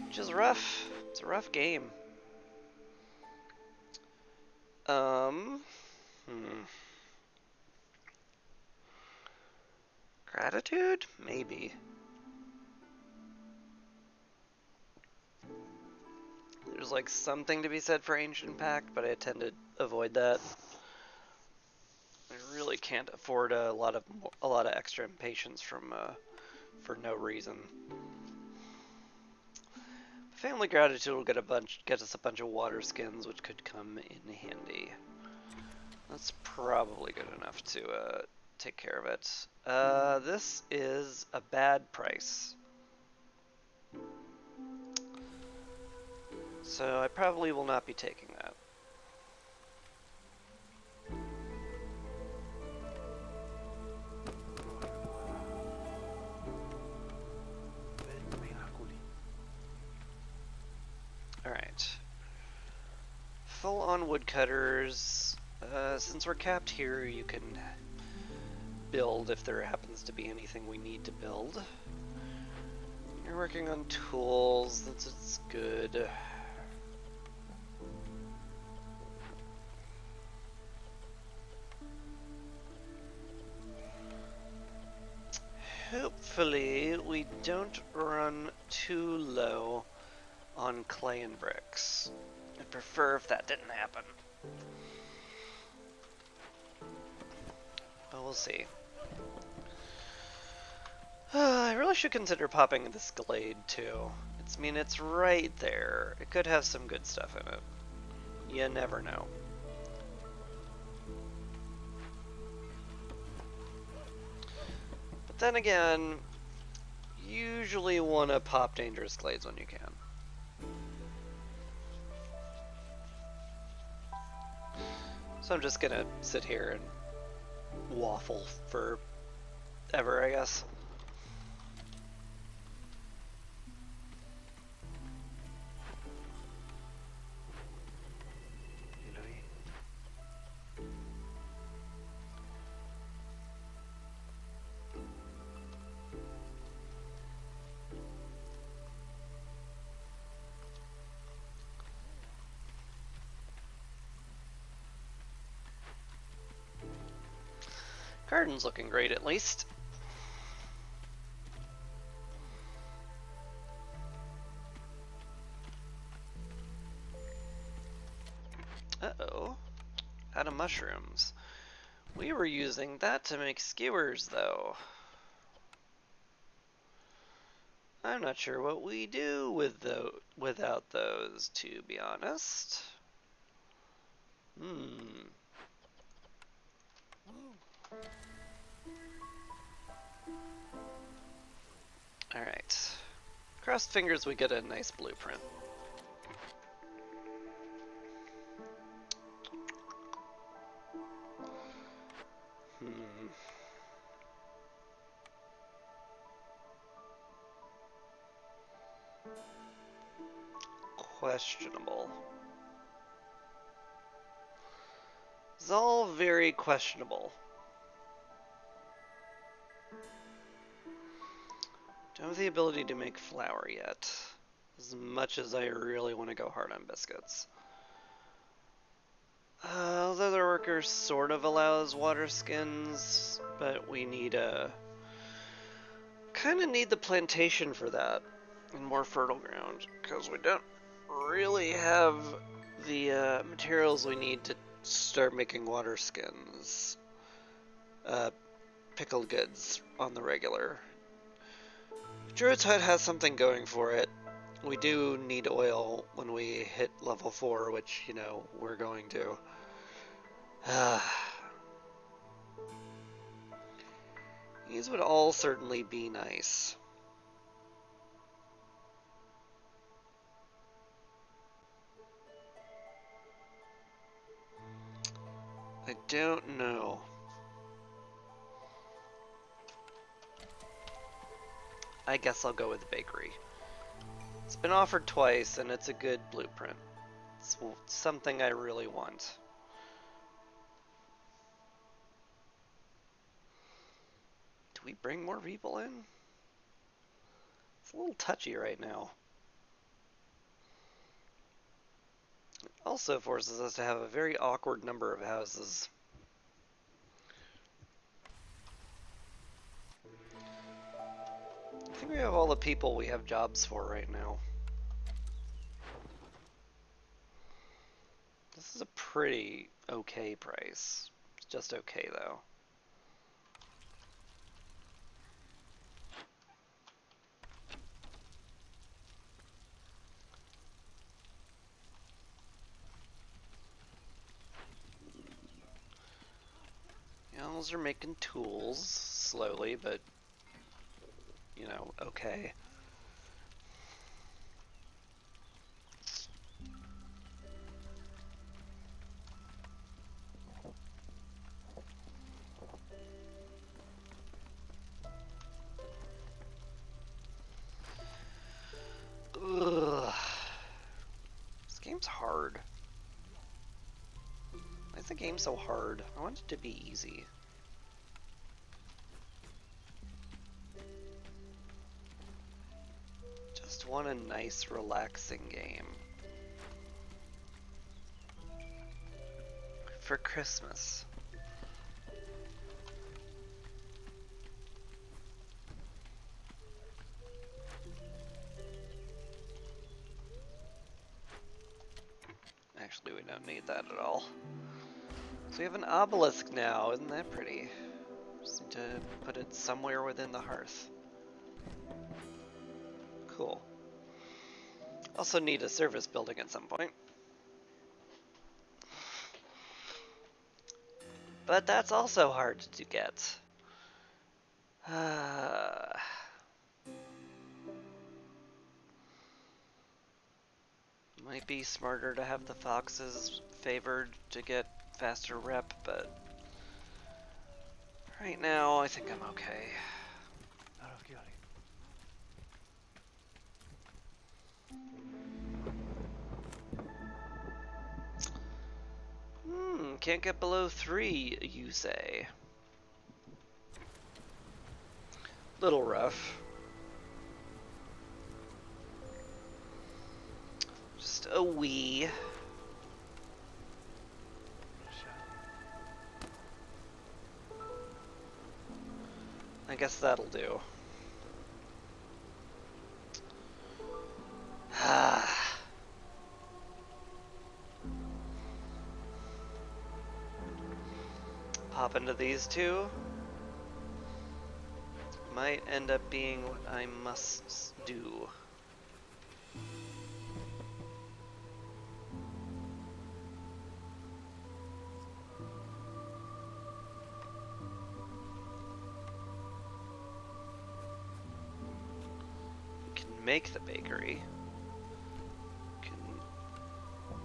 Which is rough. It's a rough game. Gratitude? Maybe. There's like something to be said for Ancient Pact, but I tend to avoid that. I really can't afford a lot of extra impatience from for no reason. Family Gratitude will get us a bunch of water skins, which could come in handy. That's probably good enough to take care of it. This is a bad price. So I probably will not be taking that. Alright. Full on woodcutters. Since we're capped here, you can build if there happens to be anything we need to build. You're working on tools, that's good. Hopefully we don't run too low on clay and bricks. I'd prefer if that didn't happen. But we'll see. I really should consider popping this glade too. It's right there. It could have some good stuff in it. You never know. But then again, usually want to pop dangerous glades when you can. So I'm just gonna sit here and waffle forever, I guess. Garden's looking great, at least. Uh-oh. Out of mushrooms. We were using that to make skewers, though. I'm not sure what we do without those, to be honest. Alright. Crossed fingers we get a nice blueprint. Questionable. It's all very questionable. Don't have the ability to make flour yet, as much as I really want to go hard on biscuits. Leather worker sort of allows water skins, but we need kind of need the plantation for that and more fertile ground because we don't really have the materials we need to start making water skins. Pickled goods on the regular. Druid's Hut has something going for it. We do need oil when we hit level 4, which, you know, we're going to. These would all certainly be nice. I don't know. I guess I'll go with the bakery. It's been offered twice, and it's a good blueprint. It's something I really want. Do we bring more people in? It's a little touchy right now. It also forces us to have a very awkward number of houses. I think we have all the people we have jobs for right now. This is a pretty okay price. It's just okay though. Elves are making tools slowly, but you know, okay. Ugh. This game's hard. Why is the game so hard? I want it to be easy. Just want a nice, relaxing game. For Christmas. Actually, we don't need that at all. So we have an obelisk now, isn't that pretty? Just need to put it somewhere within the hearth. Cool. Also need a service building at some point. But that's also hard to get. Might be smarter to have the foxes favored to get faster rep, but right now I think I'm okay. Can't get below 3, you say. Little rough. Just a wee. I guess that'll do. Pop into these two. Might end up being what I must do. Make the bakery. Can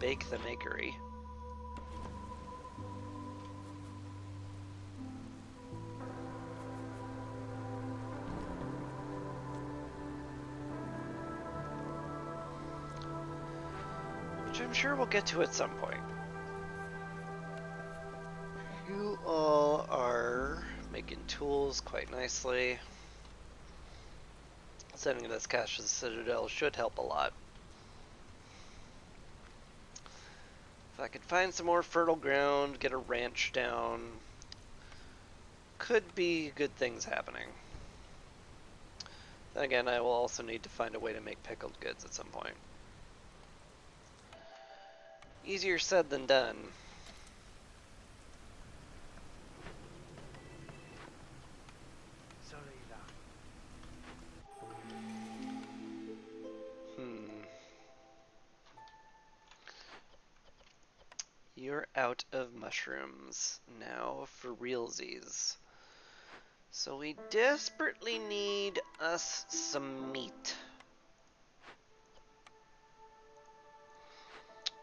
bake the makery. Which I'm sure we'll get to at some point. You all are making tools quite nicely. Sending this cash to the Citadel should help a lot. If I could find some more fertile ground, get a ranch down, could be good things happening. Then again, I will also need to find a way to make pickled goods at some point. Easier said than done. You're out of mushrooms now for realsies. So we desperately need us some meat.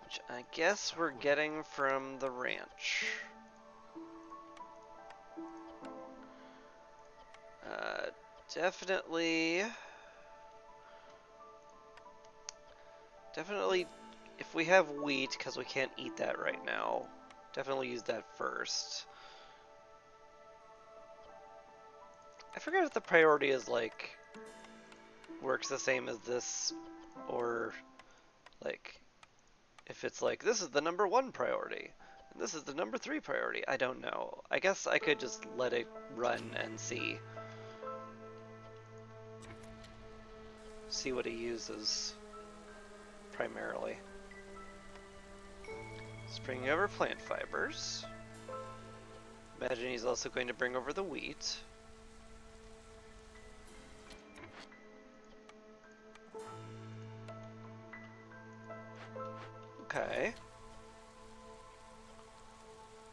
Which I guess we're getting from the ranch. Definitely, if we have wheat, because we can't eat that right now, definitely use that first. I forget if the priority is like, works the same as this, or like, if it's like, this is the #1 priority, and this is the #3 priority. I don't know. I guess I could just let it run and see. See what he uses primarily. He's bringing over plant fibers. Imagine he's also going to bring over the wheat. Okay.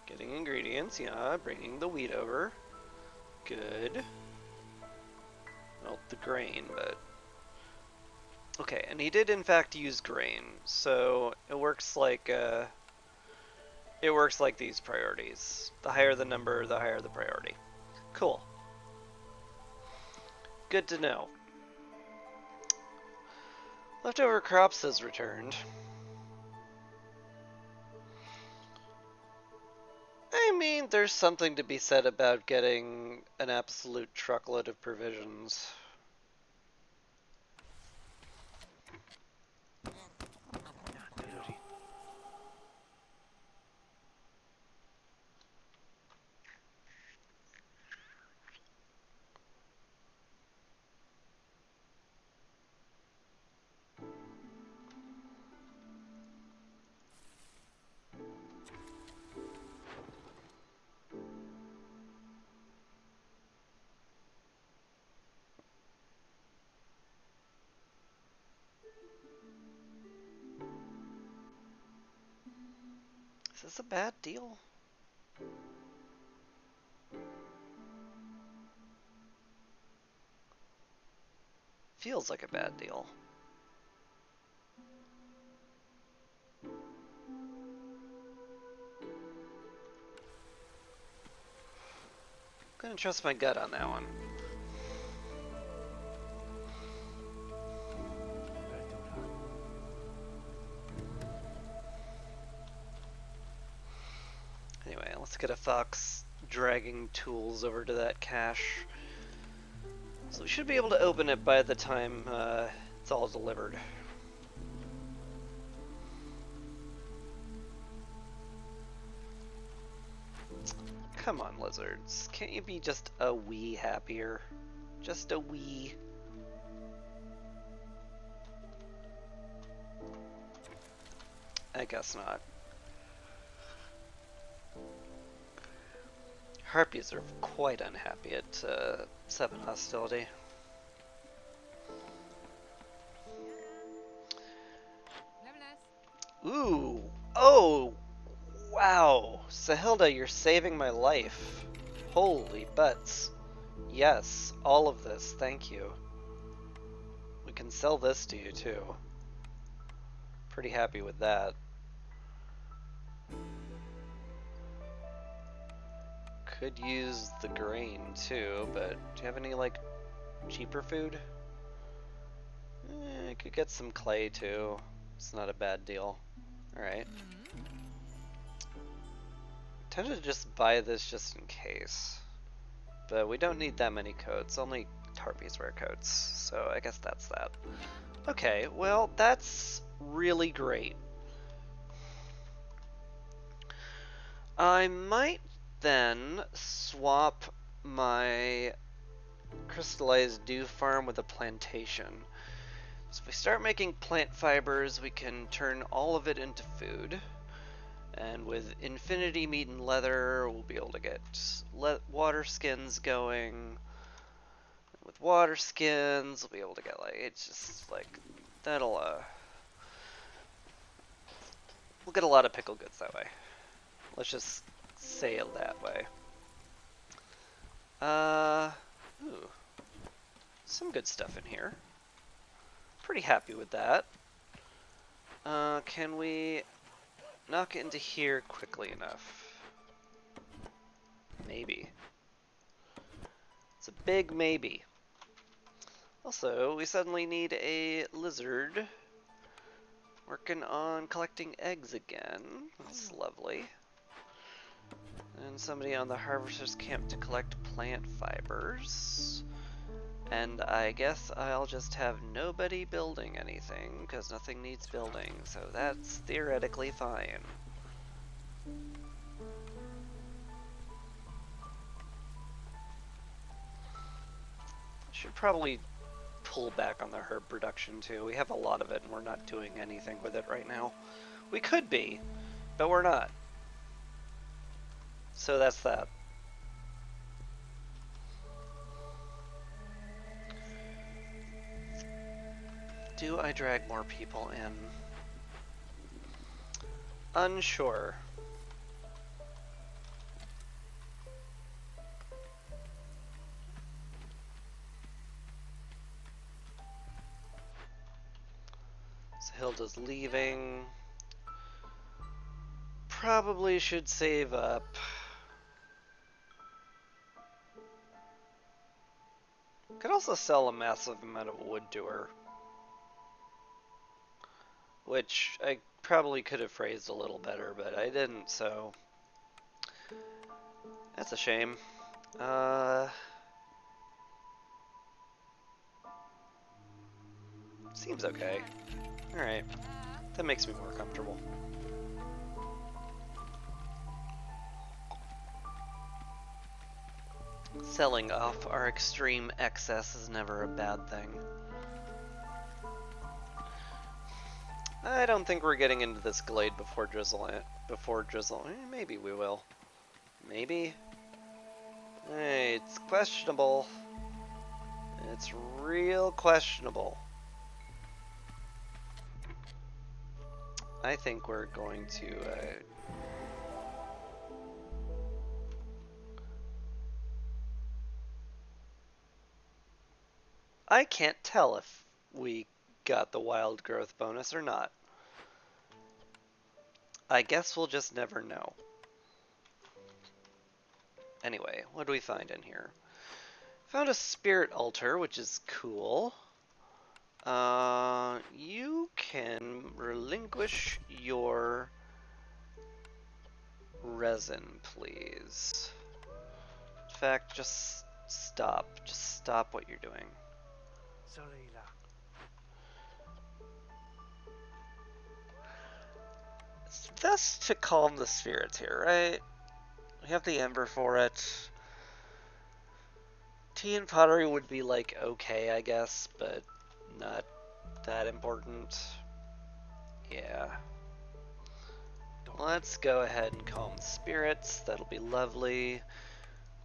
Getting ingredients, yeah, bringing the wheat over. Good. Well, the grain, but... Okay, and he did in fact use grain, so it works like these priorities. The higher the number, the higher the priority. Cool. Good to know. Leftover crops has returned. I mean, there's something to be said about getting an absolute truckload of provisions. Is this a bad deal? Feels like a bad deal. I'm gonna trust my gut on that one. Anyway, let's get a fox dragging tools over to that cache. So we should be able to open it by the time it's all delivered. Come on, lizards. Can't you be just a wee happier? Just a wee. I guess not. Harpies are quite unhappy at 7 hostility. Ooh! Oh! Wow! Sahilda, you're saving my life. Holy butts. Yes, all of this, thank you. We can sell this to you too. Pretty happy with that. Could use the grain too, but do you have any like cheaper food? I could get some clay too. It's not a bad deal. Alright. Tempted to just buy this just in case. But we don't need that many coats. Only harpies wear coats. So I guess that's that. Okay, well that's really great. I might then swap my crystallized dew farm with a plantation. So if we start making plant fibers, we can turn all of it into food. And with infinity meat and leather, we'll be able to get water skins going. With water skins, we'll be able to get it's just that'll we'll get a lot of pickle goods that way. Let's just sail that way. Ooh, some good stuff in here. Pretty happy with that. Can we knock it into here quickly enough? Maybe. It's a big maybe. Also, we suddenly need a lizard working on collecting eggs again. That's lovely. And somebody on the harvester's camp to collect plant fibers. And I guess I'll just have nobody building anything, because nothing needs building, so that's theoretically fine. Should probably pull back on the herb production too. We have a lot of it and we're not doing anything with it right now. We could be, but we're not. So that's that. Do I drag more people in? Unsure. So Hilda's leaving. Probably should save up. Could also sell a massive amount of wood to her. Which I probably could have phrased a little better, but I didn't, so that's a shame. Seems okay. Alright, that makes me more comfortable. Selling off our extreme excess is never a bad thing. I don't think we're getting into this glade before drizzle. Maybe we will. Maybe. Hey, it's questionable. It's real questionable. I think we're going to I can't tell if we got the wild growth bonus or not. I guess we'll just never know. Anyway, what do we find in here? Found a spirit altar, which is cool. You can relinquish your resin, please. In fact, just stop. Just stop what you're doing. It's best to calm the spirits here, right? We have the ember for it. Tea and pottery would be okay, I guess, but not that important. Yeah. Let's go ahead and calm the spirits. That'll be lovely.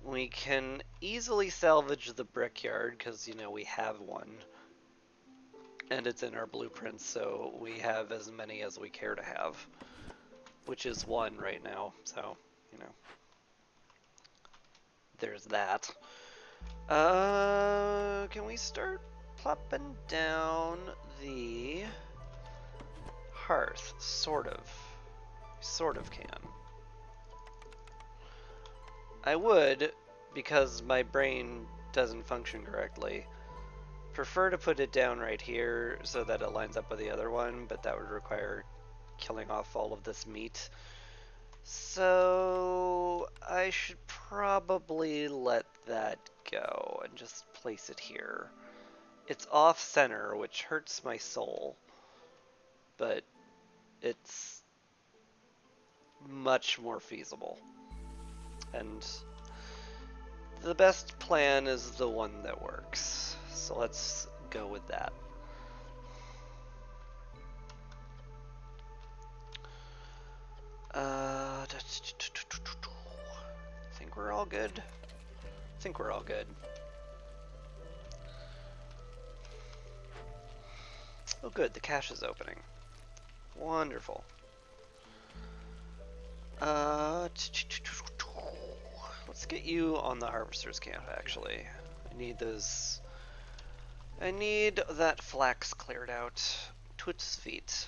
We can easily salvage the brickyard because, we have one. And it's in our blueprints, so we have as many as we care to have. Which is one right now, so, there's that. Can we start plopping down the hearth? Sort of can. I would, because my brain doesn't function correctly, prefer to put it down right here so that it lines up with the other one, but that would require killing off all of this meat. So I should probably let that go and just place it here. It's off center, which hurts my soul, but it's much more feasible. And the best plan is the one that works. So let's go with that. Think we're all good? I think we're all good. Oh good, the cache is opening. Wonderful. Let's get you on the harvester's camp, actually. I need those... I need that flax cleared out to its feet.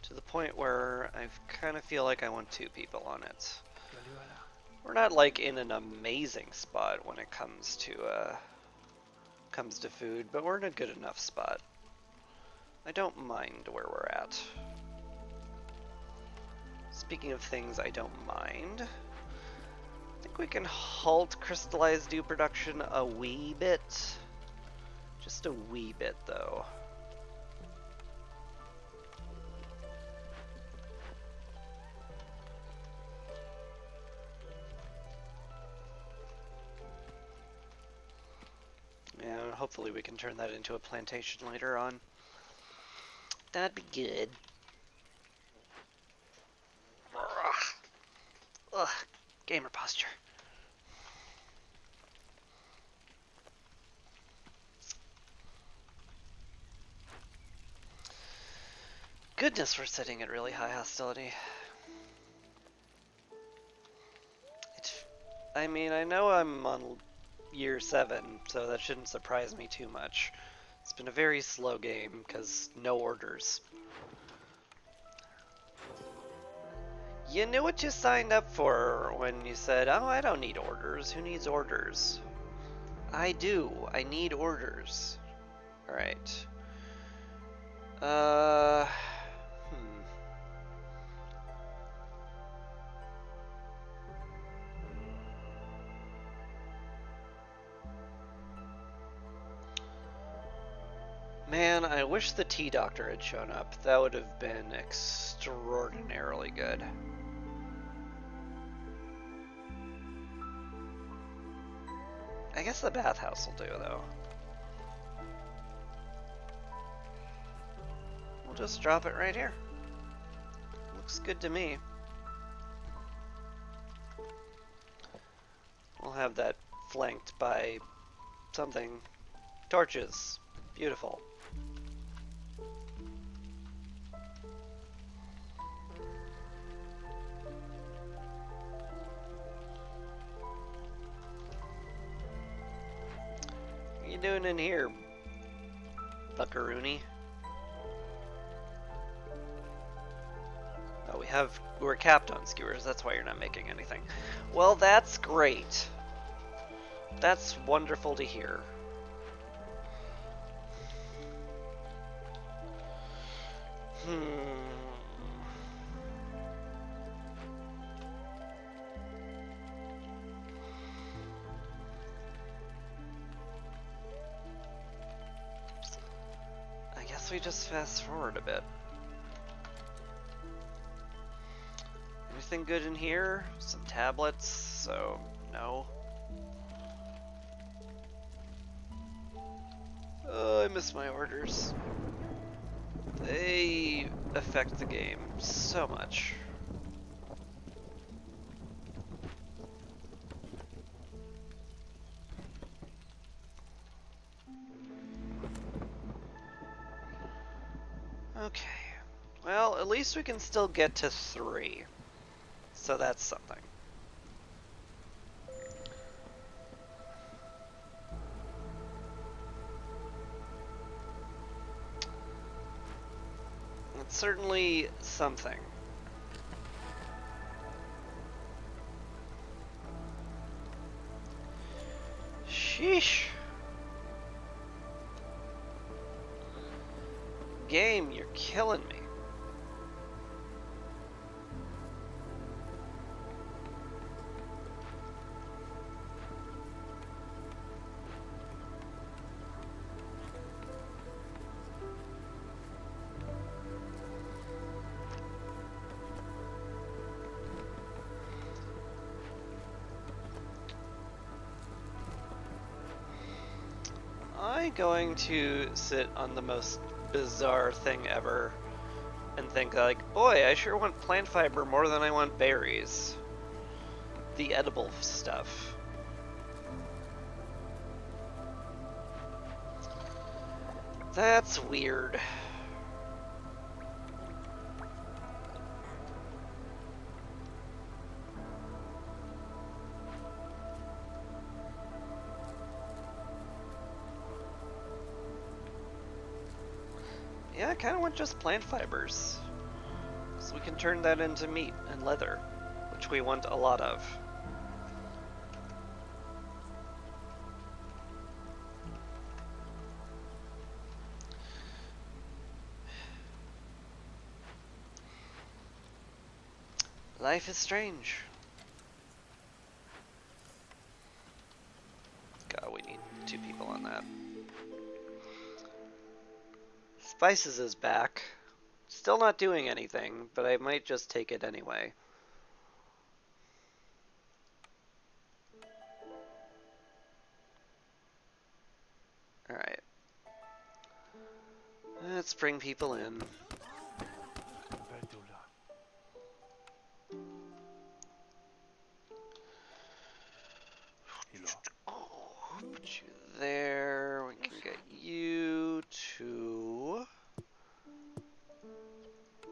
To the point where I kind of feel like I want 2 people on it. We're not like in an amazing spot when it comes to food, but we're in a good enough spot. I don't mind where we're at. Speaking of things I don't mind, I think we can halt crystallized dew production a wee bit. Just a wee bit, though. And hopefully we can turn that into a plantation later on. That'd be good. Ugh, gamer posture. Goodness, we're sitting at really high hostility. I mean, I know I'm on year 7, so that shouldn't surprise me too much. It's been a very slow game, because no orders. You knew what you signed up for when you said, oh, I don't need orders. Who needs orders? I do. I need orders. Alright. Man, I wish the tea doctor had shown up. That would have been extraordinarily good. I guess the bathhouse will do, though. We'll just drop it right here. Looks good to me. We'll have that flanked by something. Torches. Beautiful. What you doing in here, buckaroony? Oh, we're capped on skewers, that's why you're not making anything. Well, that's great. That's wonderful to hear. I guess we just fast forward a bit. Anything good in here? Some tablets, so no. Oh, I miss my orders. They affect the game so much. Okay. Well, at least we can still get to 3. So that's something. It's certainly something. Sheesh. Game, you're killing me. I going to sit on the most bizarre thing ever and think like, boy, I sure want plant fiber more than I want berries? The edible stuff. That's weird. Yeah, I kind of want just plant fibers. So we can turn that into meat and leather, which we want a lot of. Life is strange. God, we need 2 people on that. Spices is back. Still not doing anything, but I might just take it anyway. Alright. Let's bring people in. Put you there. We can get you to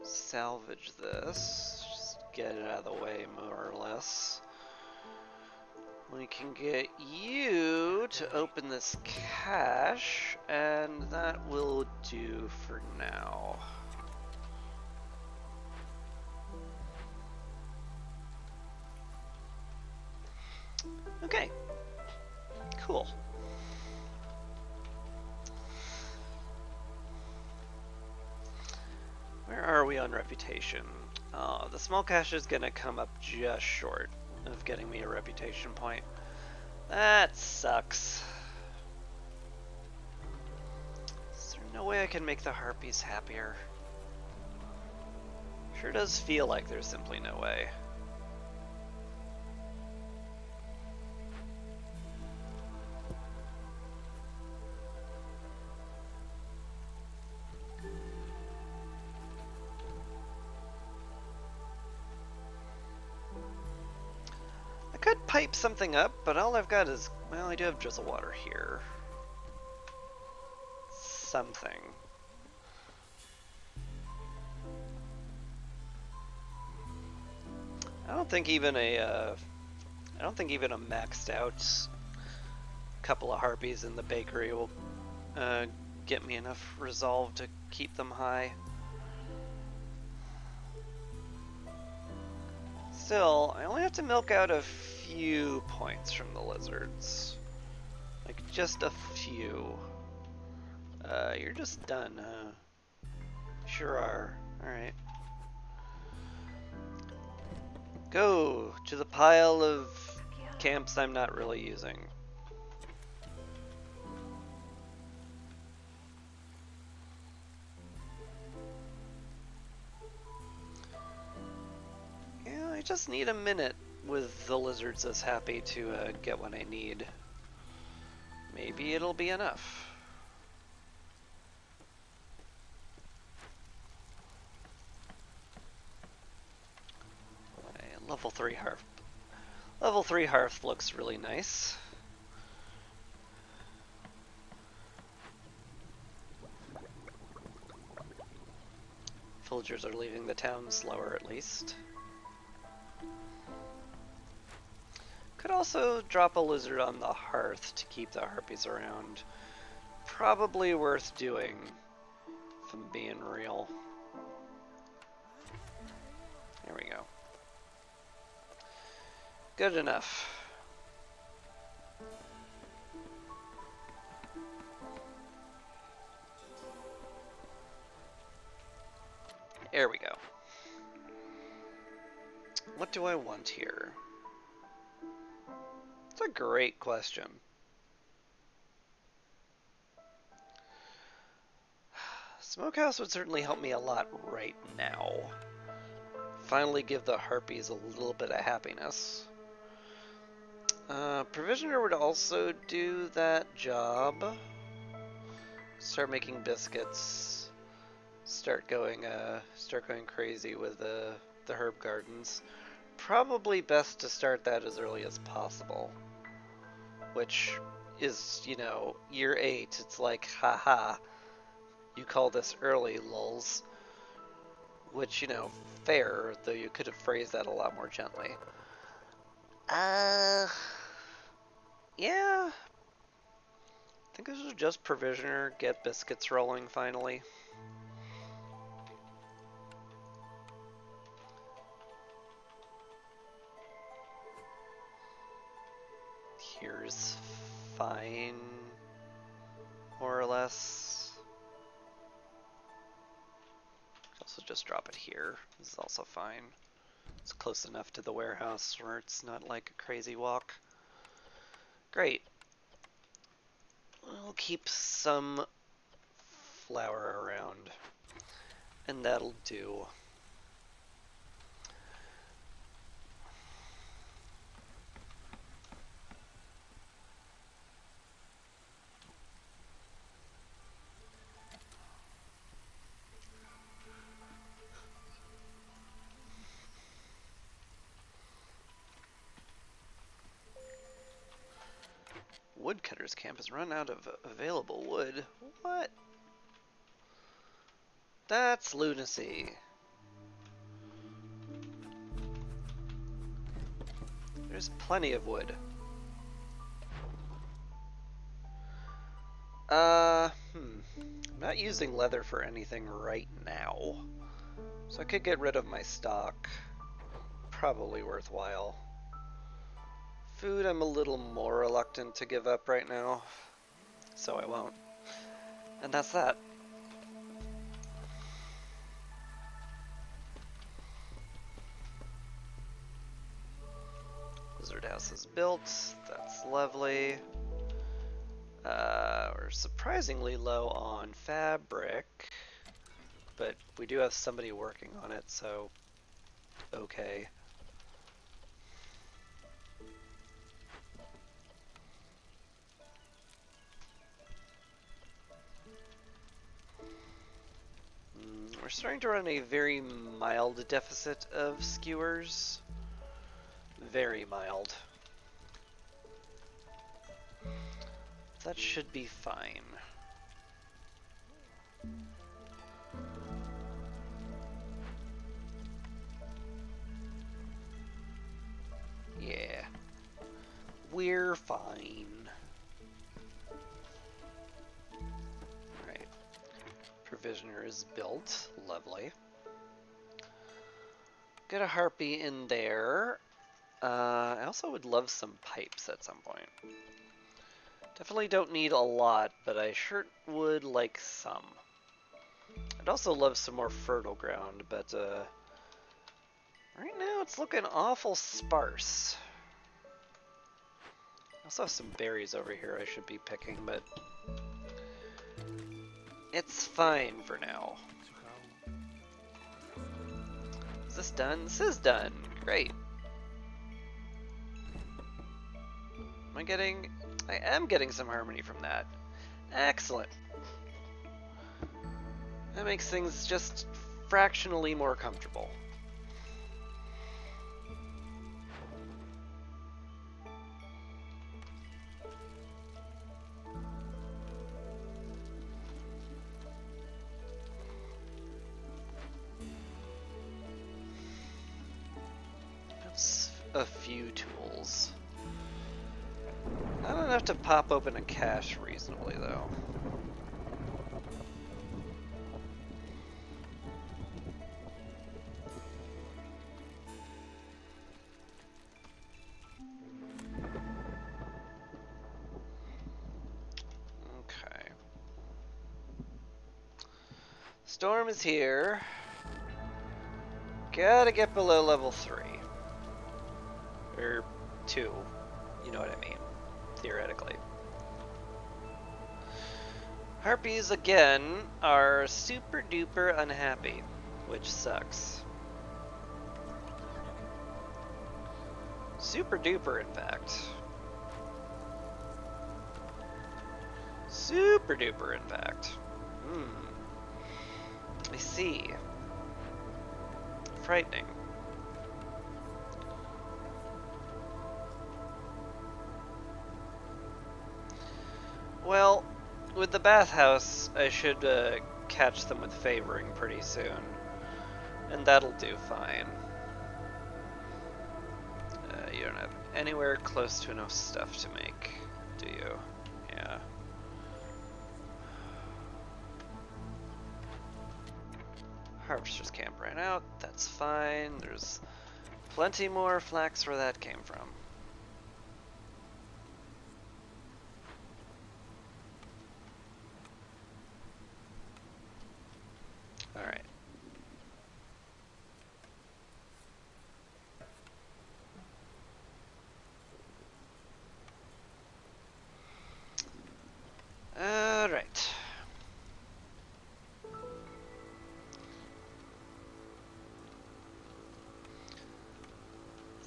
salvage this. Just get it out of the way, more or less. We can get you to open this cache, and that will do for now. Okay. Cool. Where are we on reputation? The small cache is gonna come up just short of getting me a reputation point. That sucks. Is there no way I can make the harpies happier? Sure does feel like there's simply no way. I could pipe something up, but all I've got is, well, I do have drizzle water here. Something. I don't think even a maxed out couple of harpies in the bakery will get me enough resolve to keep them high. Still, I only have to milk out a few points from the lizards. Like, just a few. You're just done, huh? Sure are. Alright. Go to the pile of camps I'm not really using. Yeah, I just need a minute with the lizards this happy to get what I need. Maybe it'll be enough. Level 3 hearth. Level 3 hearth looks really nice. Villagers are leaving the town slower, at least. Could also drop a lizard on the hearth to keep the harpies around. Probably worth doing, if I'm being real. There we go. Good enough. There we go. What do I want here? It's a great question. Smokehouse would certainly help me a lot right now. Finally give the harpies a little bit of happiness. Provisioner would also do that job. start making biscuits, start going crazy with the herb gardens. Probably best to start that as early as possible, which is, you know, year 8. It's like, haha, you call this early, lulz. Which, you know, fair, though you could have phrased that a lot more gently. Yeah. I think this is just Provisioner, get biscuits rolling finally. Here's fine, more or less. Also just drop it here. This is also fine. It's close enough to the warehouse where it's not like a crazy walk. Great. We'll keep some flour around, and that'll do. Woodcutter's camp has run out of available wood. What? That's lunacy. There's plenty of wood. I'm not using leather for anything right now. So I could get rid of my stock. Probably worthwhile. Food I'm a little more reluctant to give up right now. So I won't. And that's that. Wizard house is built. That's lovely. We're surprisingly low on fabric, but we do have somebody working on it, so okay. We're starting to run a very mild deficit of skewers. Very mild. That should be fine. Yeah. We're fine. Right. Provisioner is built. Lovely. Get a harpy in there. I also would love some pipes at some point. Definitely don't need a lot, but I sure would like some. I'd also love some more fertile ground, but right now it's looking awful sparse. I also have some berries over here I should be picking, but it's fine for now. Is this done? This is done. Great. I am getting some harmony from that. Excellent. That makes things just fractionally more comfortable. That's a few tools. Not enough to pop open a cache reasonably, though. Okay. Storm is here. Gotta get below level 3. Or 2. You know what I mean. Theoretically. Harpies, again, are super duper unhappy, which sucks. Super duper, in fact. Super duper, in fact. Hmm. I see. Frightening. Well, with the bathhouse, I should catch them with favoring pretty soon. And that'll do fine. You don't have anywhere close to enough stuff to make, do you? Yeah. Harvester's camp ran out, that's fine. There's plenty more flax where that came from. Alright. Alright.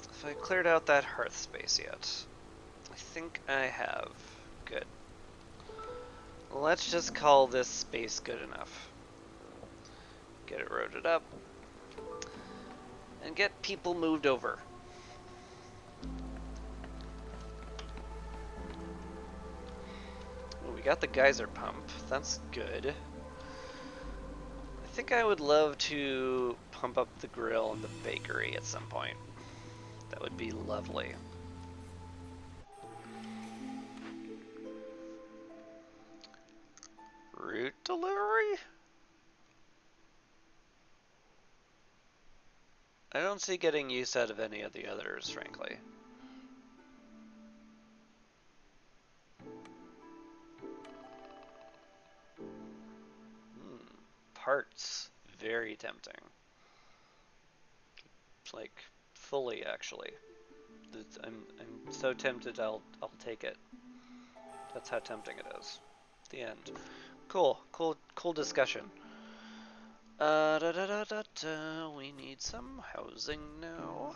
If I cleared out that hearth space yet? I think I have. Good. Let's just call this space good enough. Get it roaded up. And get people moved over. Ooh, we got the geyser pump. That's good. I think I would love to pump up the grill and the bakery at some point. That would be lovely. Route delivery? I don't see getting use out of any of the others, frankly. Parts. Very tempting. Like, fully, actually. I'm so tempted I'll take it. That's how tempting it is. The end. Cool discussion. We need some housing now.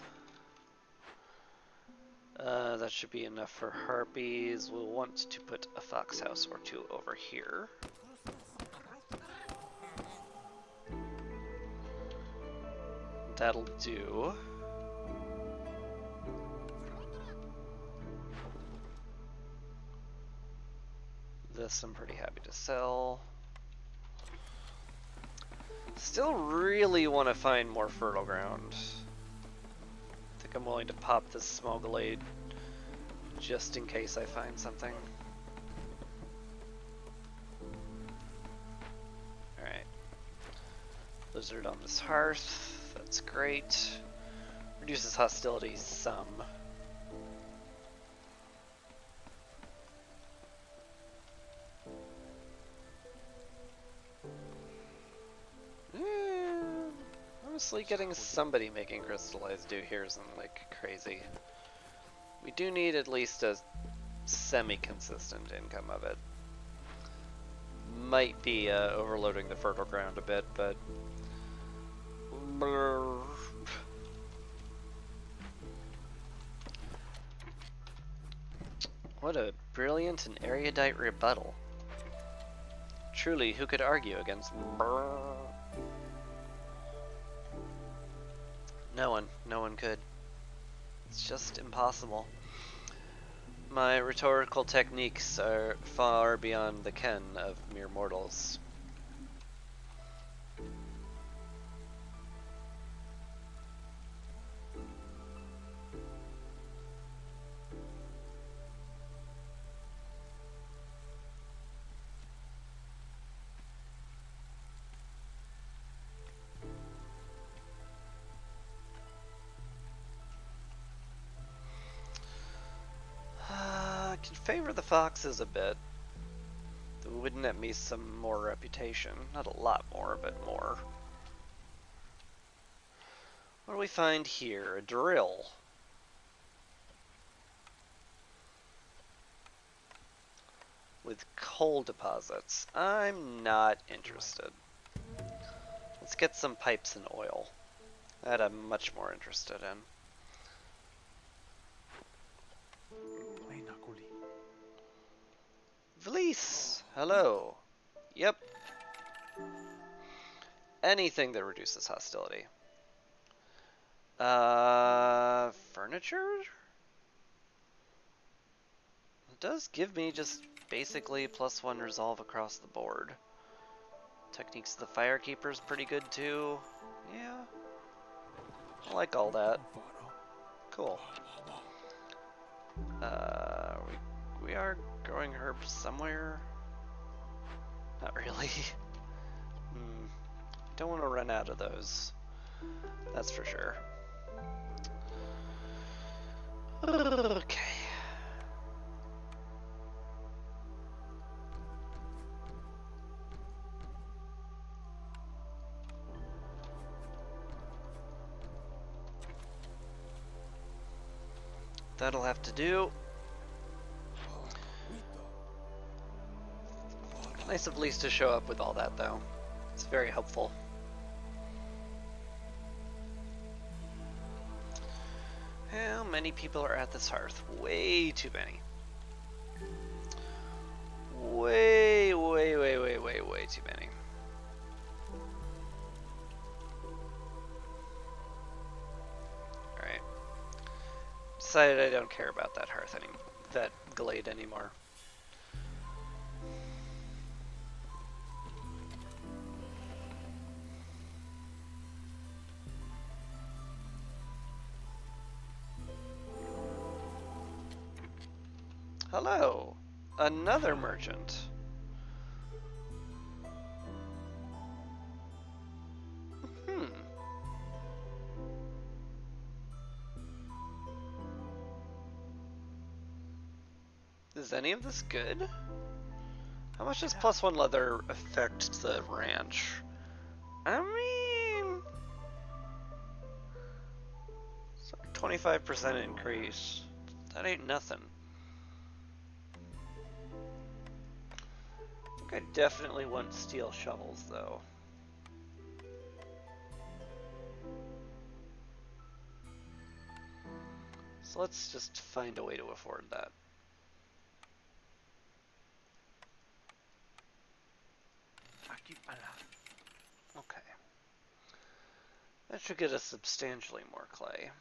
That should be enough for harpies. We'll want to put a fox house or two over here. That'll do. This I'm pretty happy to sell. Still really want to find more fertile ground. I think I'm willing to pop this small glade just in case I find something. Alright. Lizard on this hearth. That's great. Reduces hostility some. Honestly, getting somebody making crystallized dew here isn't like crazy. We do need at least a semi-consistent income of it. Might be overloading the fertile ground a bit, but what a brilliant and erudite rebuttal. Truly, who could argue against No one could. It's just impossible. My rhetorical techniques are far beyond the ken of mere mortals. I can favor the foxes a bit. It would net me some more reputation. Not a lot more, but more. What do we find here? A drill. With coal deposits. I'm not interested. Let's get some pipes and oil. That I'm much more interested in. Vlies! Hello. Yep. Anything that reduces hostility. Furniture? It does give me just basically +1 resolve across the board. Techniques of the Firekeeper is pretty good too. Yeah. I like all that. Cool. We are growing herbs somewhere. Not really. Don't want to run out of those. That's for sure. Okay. That'll have to do. Nice of Lise to show up with all that, though. It's very helpful. How many people are at this hearth? Way too many. Way too many. Alright. Decided I don't care about that hearth anymore. That glade anymore. Hello, another merchant. Is any of this good? How much does +1 leather affect the ranch? I mean, it's like 25% increase. That ain't nothing. I think I definitely want steel shovels, though. So let's just find a way to afford that. Okay. That should get us substantially more clay.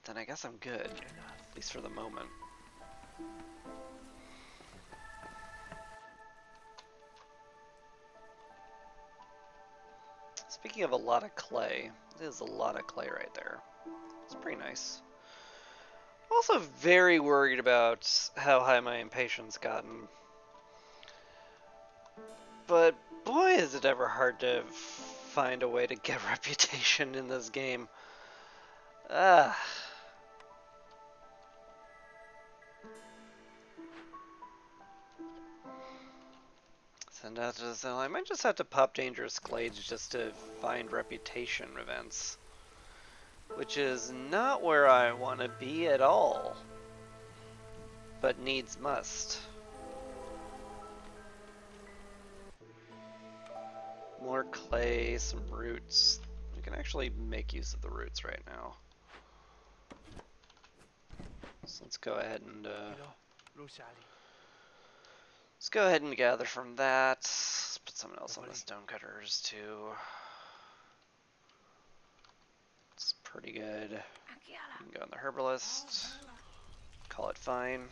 Then I guess I'm good, at least for the moment. Speaking of a lot of clay, there's a lot of clay right there. It's pretty nice. I'm also very worried about how high my impatience gotten. But boy, is it ever hard to find a way to get reputation in this game. Send out to the cell. I might just have to pop dangerous glades just to find reputation events. Which is not where I want to be at all. But needs must. More clay, some roots. We can actually make use of the roots right now. So let's go ahead and gather from that. Let's put someone else on the stonecutters too. It's pretty good. You can go on the herbalist. Call it fine.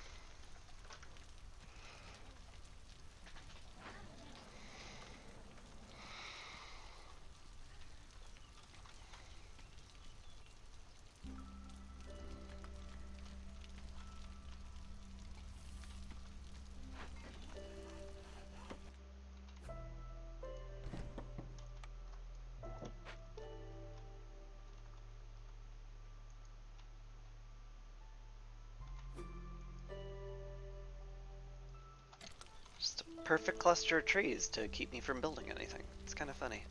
Just a perfect cluster of trees to keep me from building anything. It's kind of funny.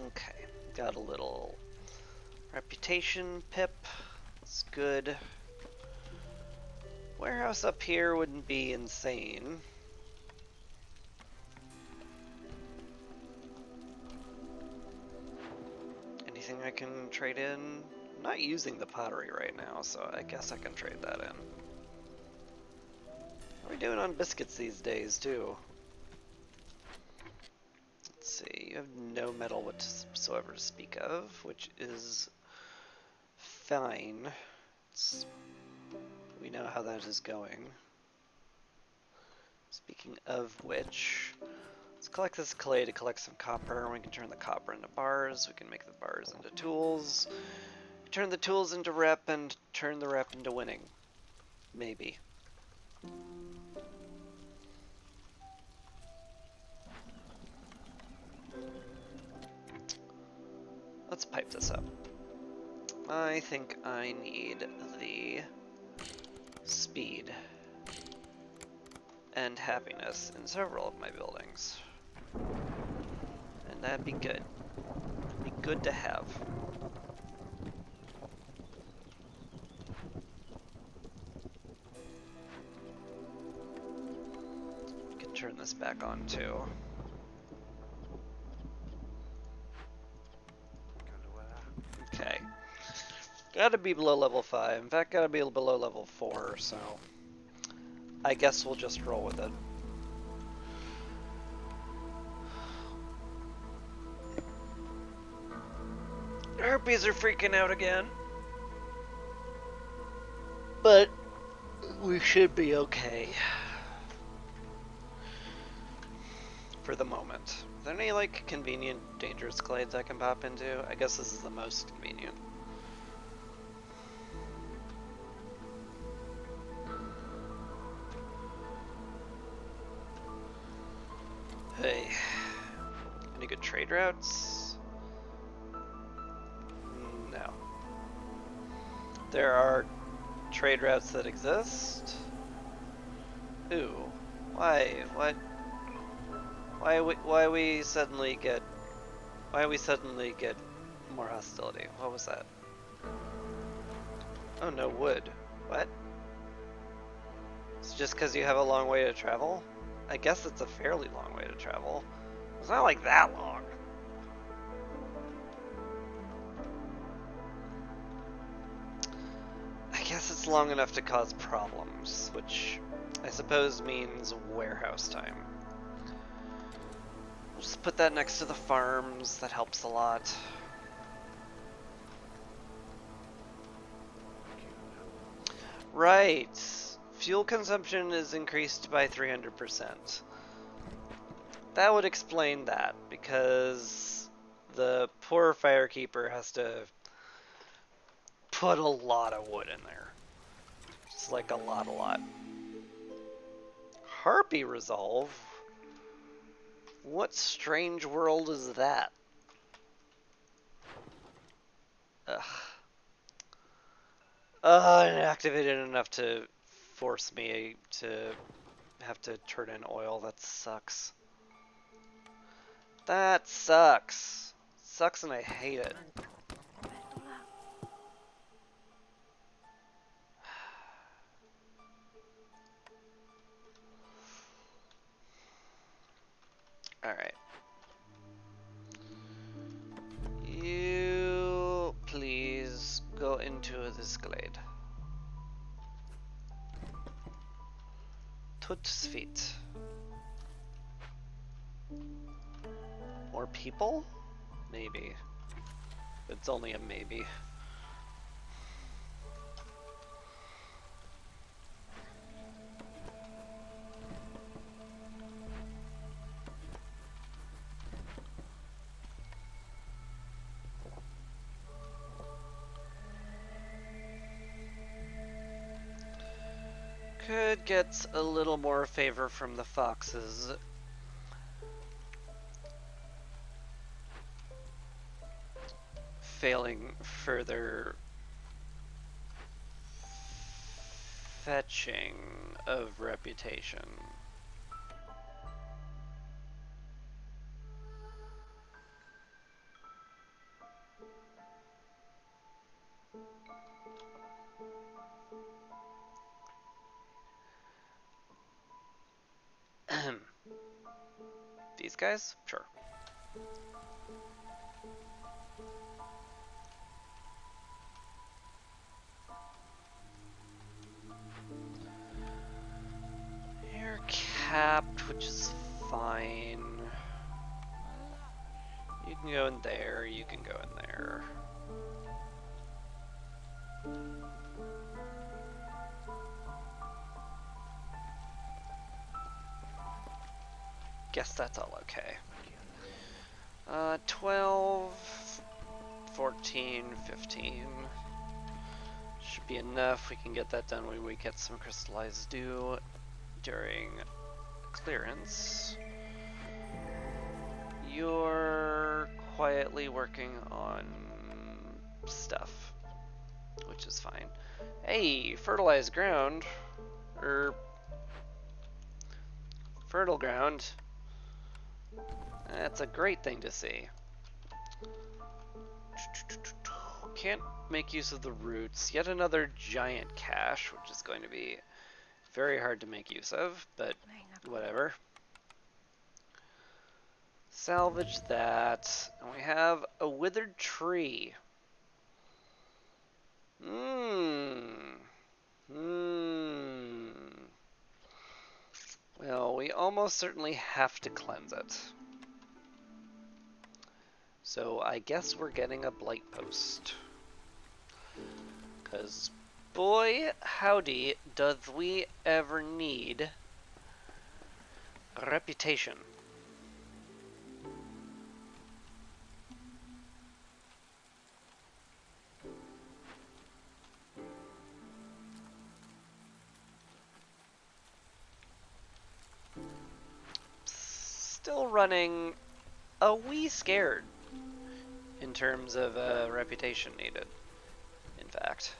Okay, got a little reputation pip. That's good. Warehouse up here wouldn't be insane. I can trade in. I'm not using the pottery right now, so I guess I can trade that in. How are we doing on biscuits these days, too? Let's see, you have no metal whatsoever to speak of, which is fine. We know how that is going. Speaking of which, let's collect this clay to collect some copper. We can turn the copper into bars. We can make the bars into tools. Turn the tools into rep and turn the rep into winning. Maybe. Let's pipe this up. I think I need the speed and happiness in several of my buildings. And that'd be good. Be good to have. Can turn this back on too. Okay. Gotta be below level 5. In fact, gotta be below level 4, so I guess we'll just roll with it. Herpes are freaking out again. But we should be okay. For the moment. Are there any, like, convenient dangerous glades I can pop into? I guess this is the most convenient. Hey. Any good trade routes? No. There are trade routes that exist? Ooh. Why? What? Why we suddenly get more hostility? What was that? Oh, no wood. What? It's just because you have a long way to travel? I guess it's a fairly long way to travel. It's not like that long. I guess it's long enough to cause problems, which I suppose means warehouse time. Just put that next to the farms, that helps a lot. Right. Fuel consumption is increased by 300%. That would explain that, because the poor firekeeper has to put a lot of wood in there. It's like a lot. Harpy resolve? What strange world is that? Ugh. Inactivated enough to force me to have to turn in oil. That sucks. That sucks. Sucks and I hate it. Alright. You please go into this glade. Tut's feet. More people? Maybe. It's only a maybe. Could get a little more favor from the foxes. Failing further fetching of reputation. These guys? Sure. tapped, which is fine. You can go in there, you can go in there. Guess that's all okay. 12, 14, 15. Should be enough. We can get that done when we get some crystallized dew during clearance. You're quietly working on stuff, which is fine. Hey, fertilized ground, or fertile ground. That's a great thing to see. Can't make use of the roots. Yet another giant cache, which is going to be very hard to make use of, but whatever. Salvage that. And we have a withered tree. Well, we almost certainly have to cleanse it. So I guess we're getting a blight post. Because boy, howdy, does we ever need a reputation. Still running a wee scared in terms of reputation needed, in fact.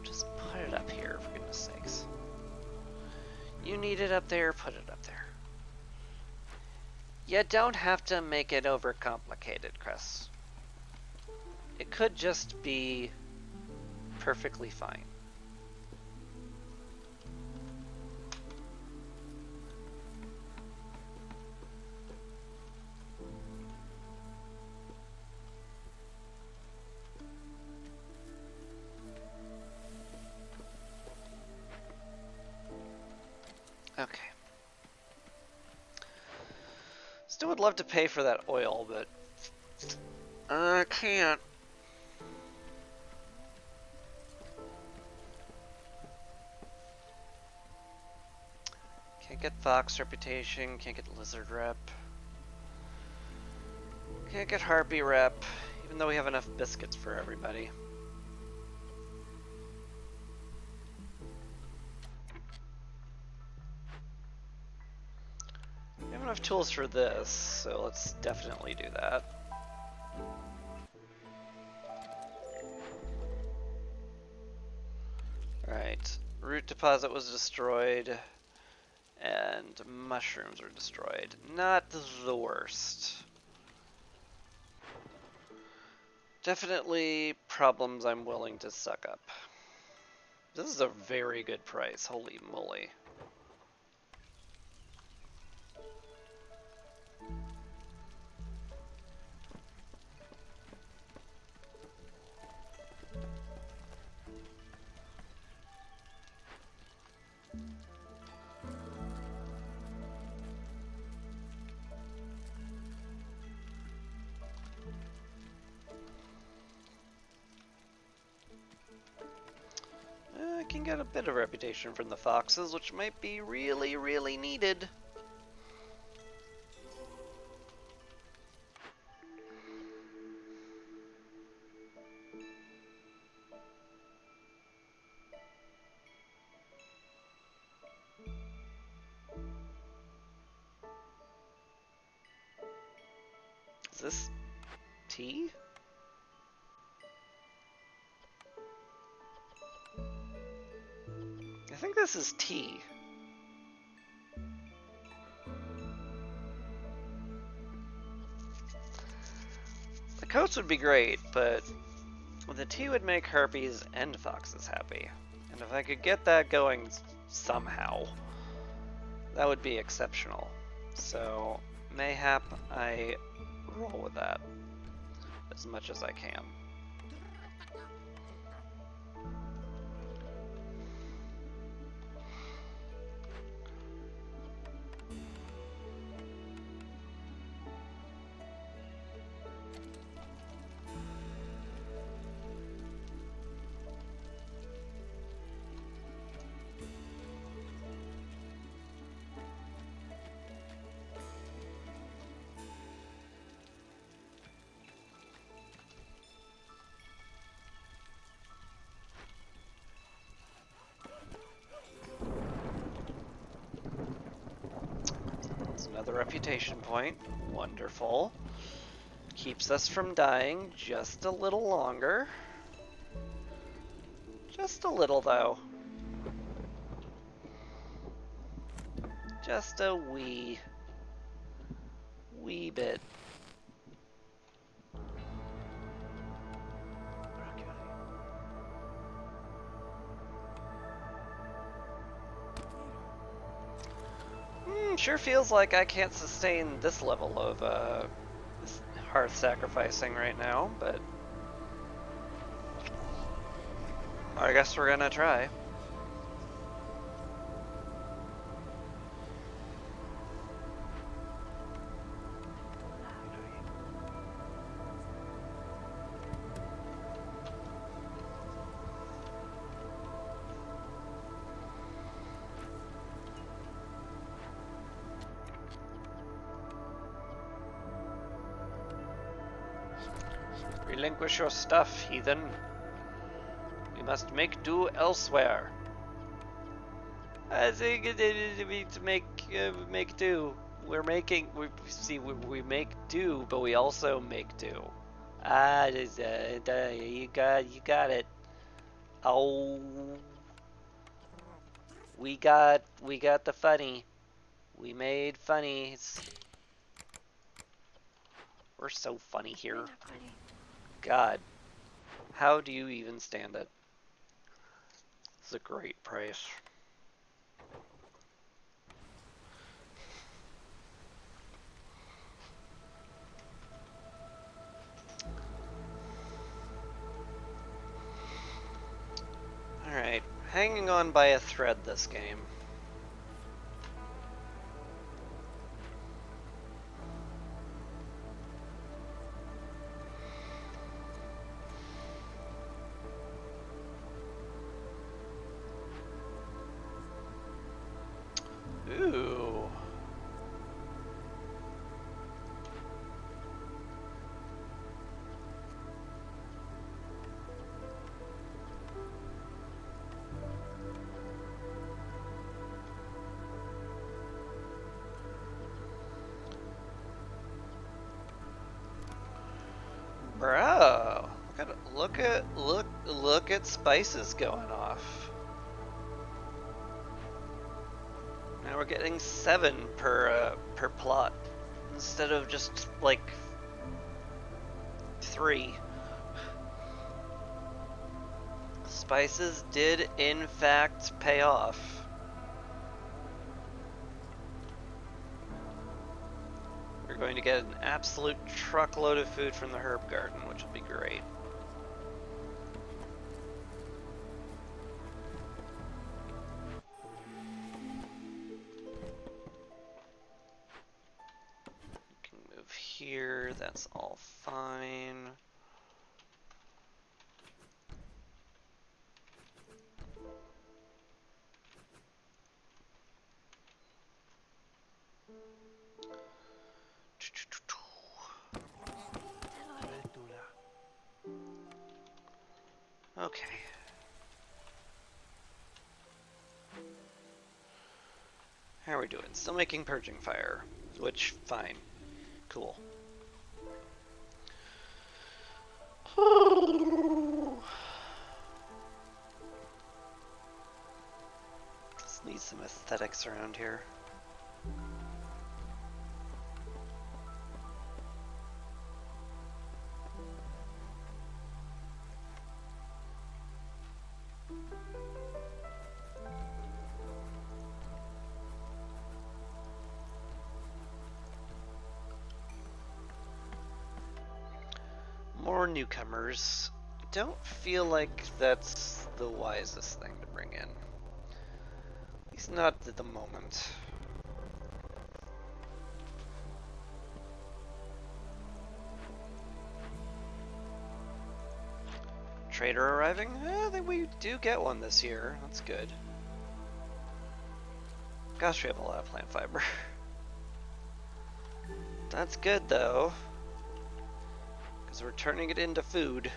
Just put it up here, for goodness sakes. You need it up there, put it up there. You don't have to make it overcomplicated, Chris. It could just be perfectly fine. Okay. Still would love to pay for that oil, but I can't. Can't get Fox reputation, can't get Lizard rep. Can't get Harpy rep, even though we have enough biscuits for everybody. We have enough tools for this, so let's definitely do that. Alright, root deposit was destroyed, and mushrooms are destroyed. Not the worst. Definitely problems I'm willing to suck up. This is a very good price, holy moly. I can get a bit of reputation from the foxes, which might be really, really needed. Is this tea? I think this is tea. The coats would be great, but the tea would make harpies and foxes happy. And if I could get that going somehow, that would be exceptional. So, mayhap I roll with that as much as I can. another reputation point. Wonderful. Keeps us from dying just a little longer. Just a little, though. Just a wee bit. Sure feels like I can't sustain this level of hearth sacrificing right now, but I guess we're gonna try. Relinquish your stuff, heathen. We must make do elsewhere. I think to make do. We make do, but we also make do. You got it. Oh, we got the funny. We made funnies. We're so funny here. God, how do you even stand it? It's a great price. Alright, hanging on by a thread this game. Ooh. Bro, look at spices going off. Now we're getting 7 per plot instead of just like 3. Spices did in fact pay off. We're going to get an absolute truckload of food from the herb garden, which will be great. We can move here, that's all fine. Okay. How are we doing? Still making purging fire, which, fine. Cool. Just need some aesthetics around here. More newcomers. Don't feel like that's the wisest thing to bring in. At least not at the moment. Trader arriving? I think we do get one this year. That's good. Gosh, we have a lot of plant fiber. That's good though, because we're turning it into food.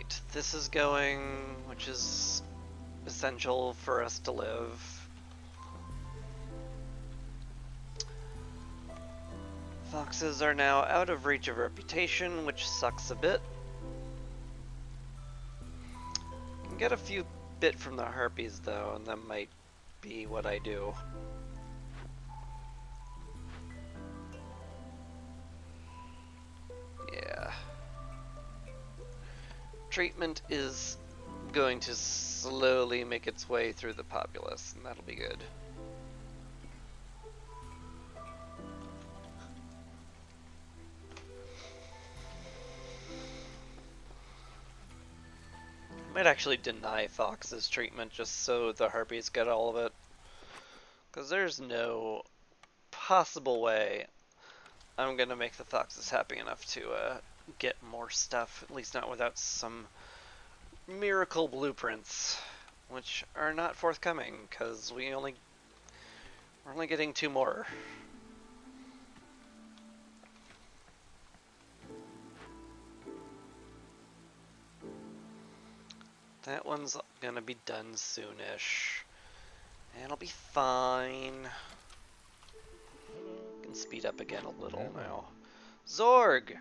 Alright, this is going, which is essential for us to live. Foxes are now out of reach of reputation, which sucks a bit. Can get a few bit from the harpies though, and that might be what I do. Yeah. Treatment is going to slowly make its way through the populace, and that'll be good. Might actually deny Fox's treatment just so the harpies get all of it. Because there's no possible way I'm gonna make the Foxes happy enough to get more stuff, at least not without some miracle blueprints, which are not forthcoming because we're only getting 2 more. That one's gonna be done soonish. And it'll be fine. Can speed up again a little now. Zorg!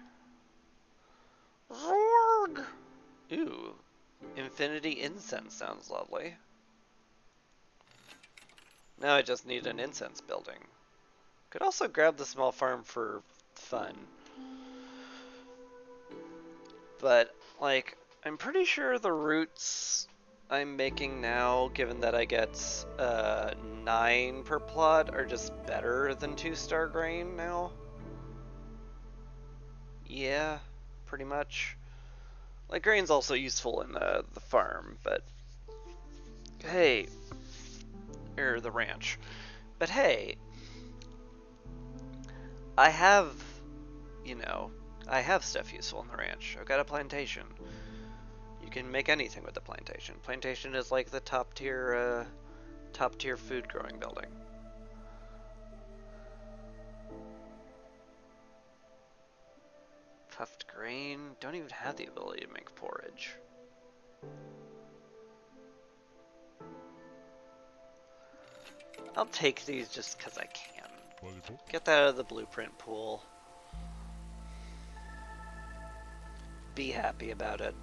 Zorg! Ooh. Infinity Incense sounds lovely. Now I just need an incense building. Could also grab the small farm for fun. But, like, I'm pretty sure the roots I'm making now, given that I get 9 per plot, are just better than 2-star grain now. Yeah, pretty much. Like, grain's also useful in the farm, but hey, or the ranch. But hey, I have, you know, I have stuff useful in the ranch. I've got a plantation. You can make anything with the plantation. Plantation is like the top tier food growing building. Puffed grain, don't even have the ability to make porridge. I'll take these just because I can. Get that out of the blueprint pool. Be happy about it.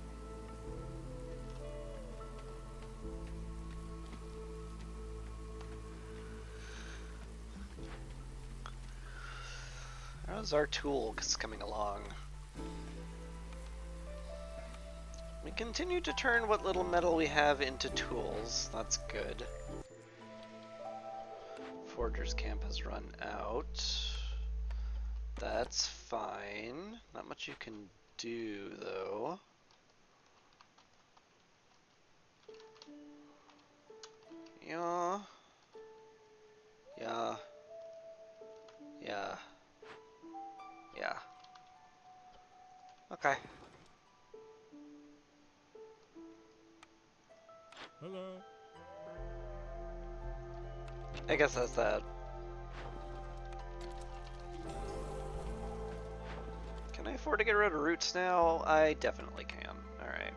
How's our tool coming along? We continue to turn what little metal we have into tools. That's good. Forger's camp has run out. That's fine. Not much you can do, though. Yeah. Yeah. Yeah. Yeah. Okay. Hello. I guess that's that. Can I afford to get rid of roots now? I definitely can. Alright.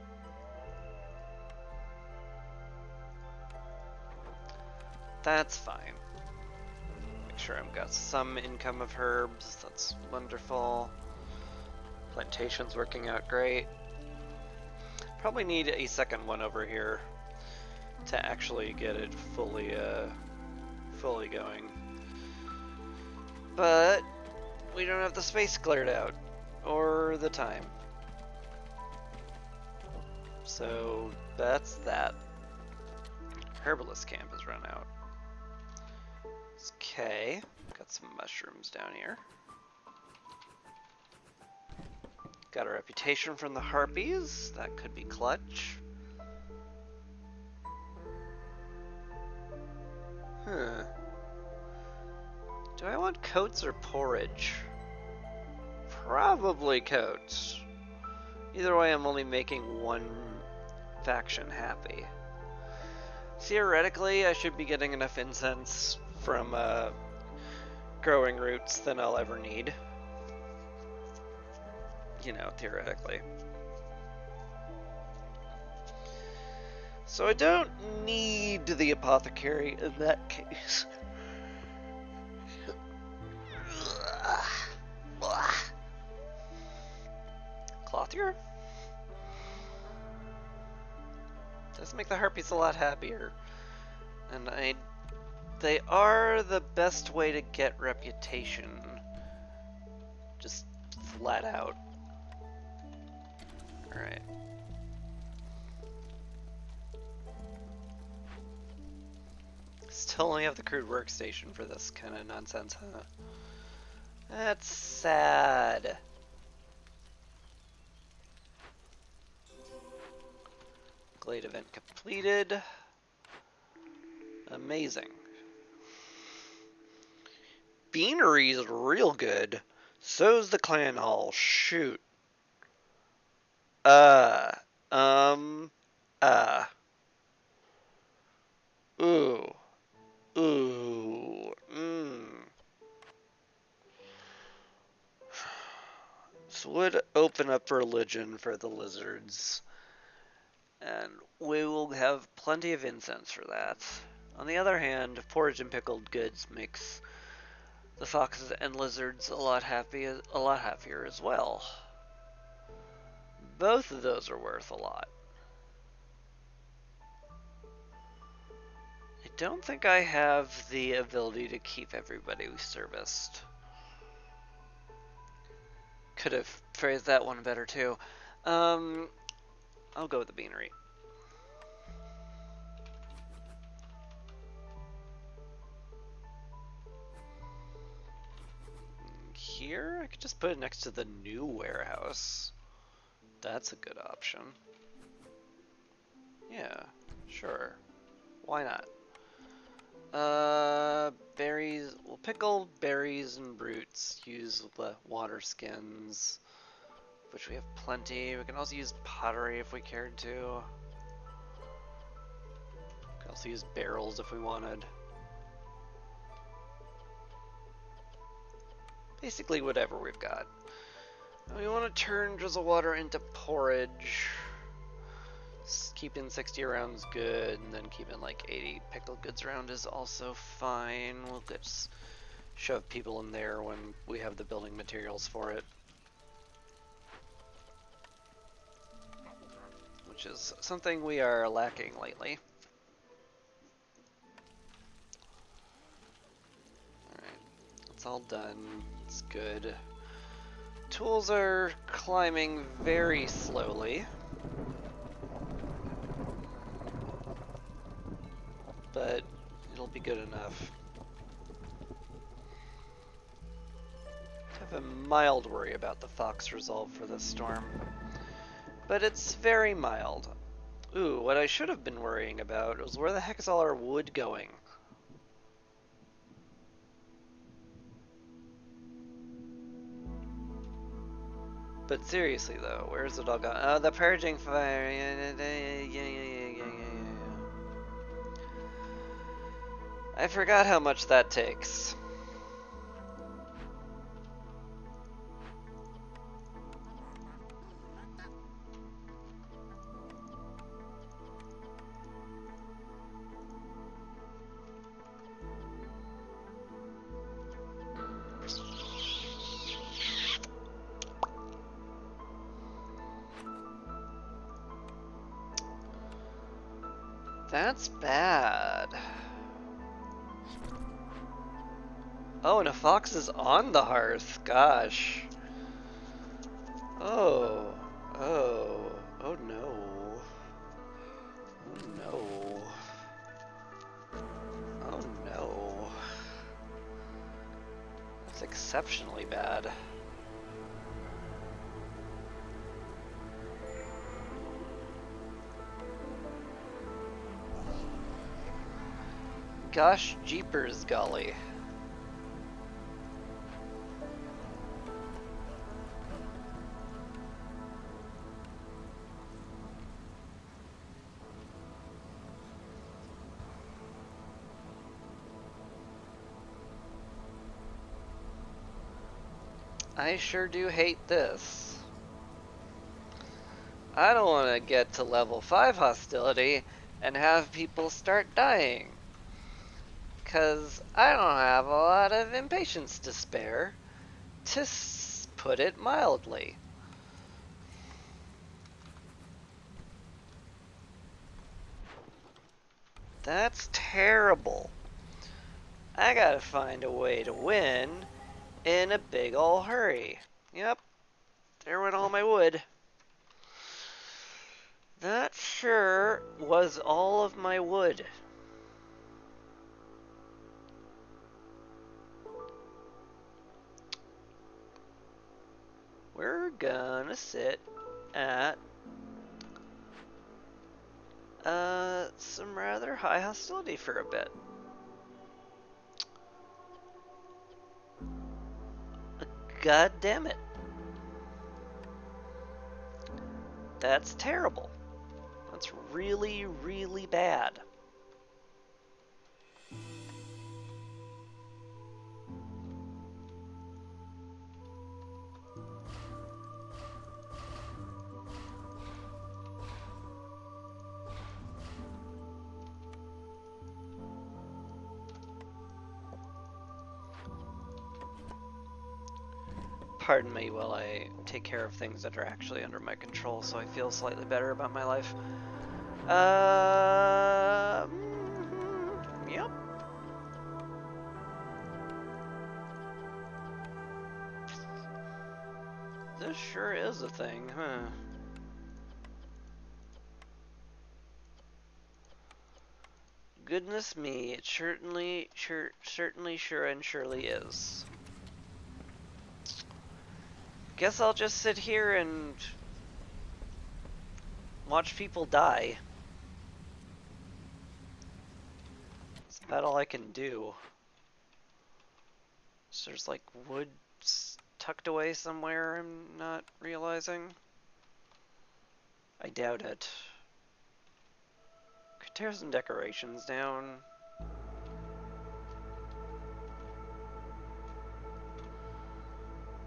That's fine. Make sure I've got some income of herbs. That's wonderful. Plantation's working out great. Probably need a second one over here to actually get it fully going. But we don't have the space cleared out or the time. So that's that. Herbalist camp has run out. Okay, got some mushrooms down here. Got a reputation from the harpies. That could be clutch. Huh. Do I want coats or porridge? Probably coats. Either way, I'm only making one faction happy. Theoretically, I should be getting enough incense from growing roots than I'll ever need. You know, theoretically. So I don't need the apothecary in that case. Clothier? Does make the harpies a lot happier. And they are the best way to get reputation. Just flat out. Alright. Still only have the crude workstation for this kind of nonsense, huh? That's sad. Glade event completed. Amazing. Beanery's real good. So's the clan hall. Shoot. Uh. Ooh. Ooh. This would open up religion for the lizards. And we will have plenty of incense for that. On the other hand, porridge and pickled goods makes the foxes and lizards a lot happier as well. Both of those are worth a lot. I don't think I have the ability to keep everybody serviced. Could have phrased that one better too. I'll go with the beanery. Here, I could just put it next to the new warehouse. That's a good option. Yeah, sure. Why not? Berries. We'll pickle berries and roots. Use the water skins, which we have plenty. We can also use pottery if we cared to. We can also use barrels if we wanted. Basically whatever we've got. We want to turn drizzle water into porridge. Keeping 60 around is good, and then keeping like 80 pickled goods around is also fine. We'll just shove people in there when we have the building materials for it. Which is something we are lacking lately. Alright, it's all done. It's good. Tools are climbing very slowly. But it'll be good enough. I have a mild worry about the fox resolve for this storm. But it's very mild. Ooh, what I should have been worrying about was where the heck is all our wood going? But seriously though, where's it all gone? Oh, the purging fire. Yeah. I forgot how much that takes. That's bad. Oh, and a fox is on the hearth. Gosh. Oh no. Oh no. Oh no. That's exceptionally bad. Gosh jeepers golly. I sure do hate this. I don't want to get to level 5 hostility and have people start dying. Because I don't have a lot of impatience to spare, to put it mildly. That's terrible. I gotta find a way to win in a big ol' hurry. Yep, there went all my wood. That sure was all of my wood. We're gonna sit at some rather high hostility for a bit. God damn it. That's terrible. That's really, really bad. Pardon me while I take care of things that are actually under my control so I feel slightly better about my life. Yep. This sure is a thing, huh? Goodness me, it certainly sure and surely is. Guess I'll just sit here and watch people die. That's about all I can do. So there's like wood tucked away somewhere I'm not realizing. I doubt it. Could tear some decorations down.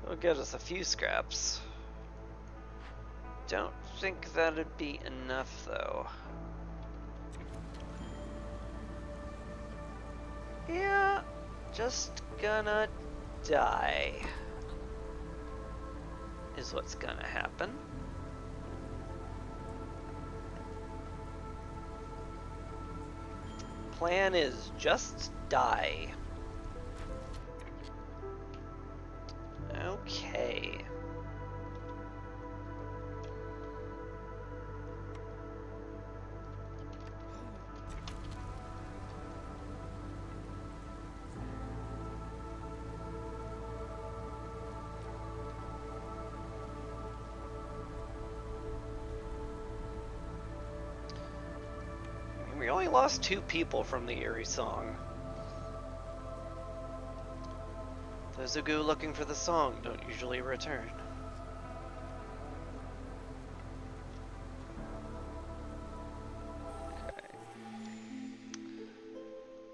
It'll get us a few scraps. Don't think that'd be enough though. Yeah, just gonna die is what's gonna happen. Plan is just die. Okay. We only lost 2 people from the Eerie song. Those who go looking for the song don't usually return.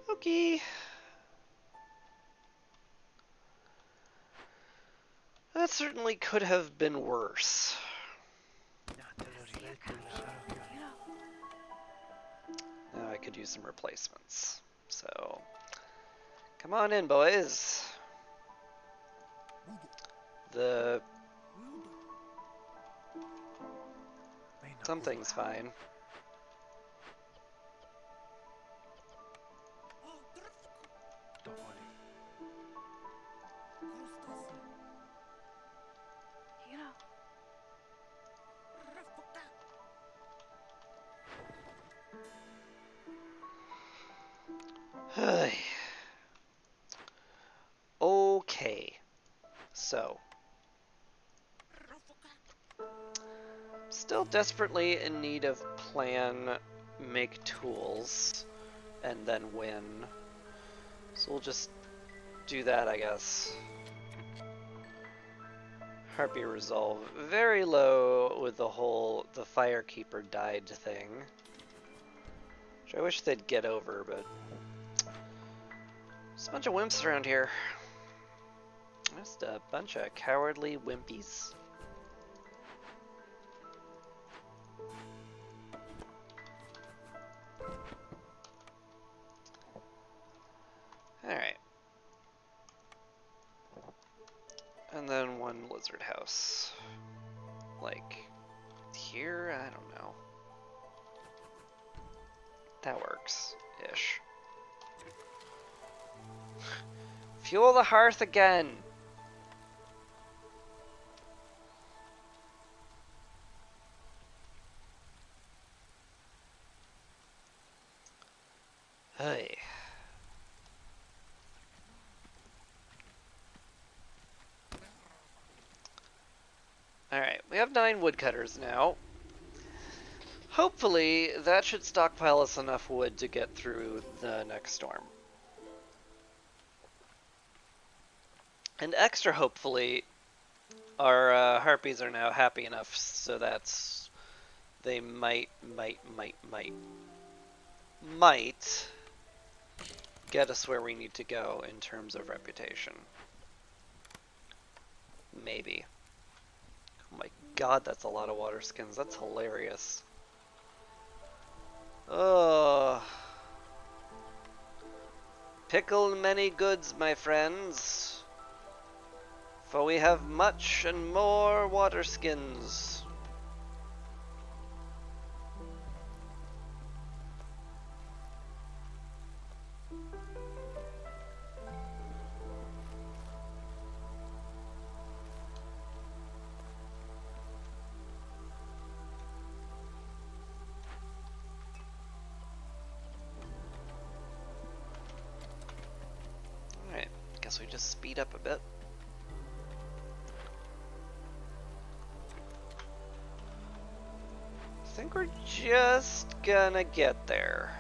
Okay. That certainly could have been worse. Now I could use some replacements. So, come on in, boys. Something's fine. Okay, so still desperately in need of plan, make tools, and then win. So we'll just do that, I guess. Harpy resolve very low with the whole the Firekeeper died thing. Which I wish they'd get over, but there's a bunch of wimps around here. Just a bunch of cowardly wimpies. lizard house? Like, here? I don't know. That works-ish. Fuel the hearth again! Hey. Alright, we have 9 woodcutters now. Hopefully, that should stockpile us enough wood to get through the next storm. And extra hopefully, our harpies are now happy enough so that they might get us where we need to go in terms of reputation. Maybe. Oh my god, that's a lot of water skins. That's hilarious. Oh. Pickle many goods, my friends. For we have much and more water skins. Alright, guess we just speed up a bit. I think we're just gonna get there.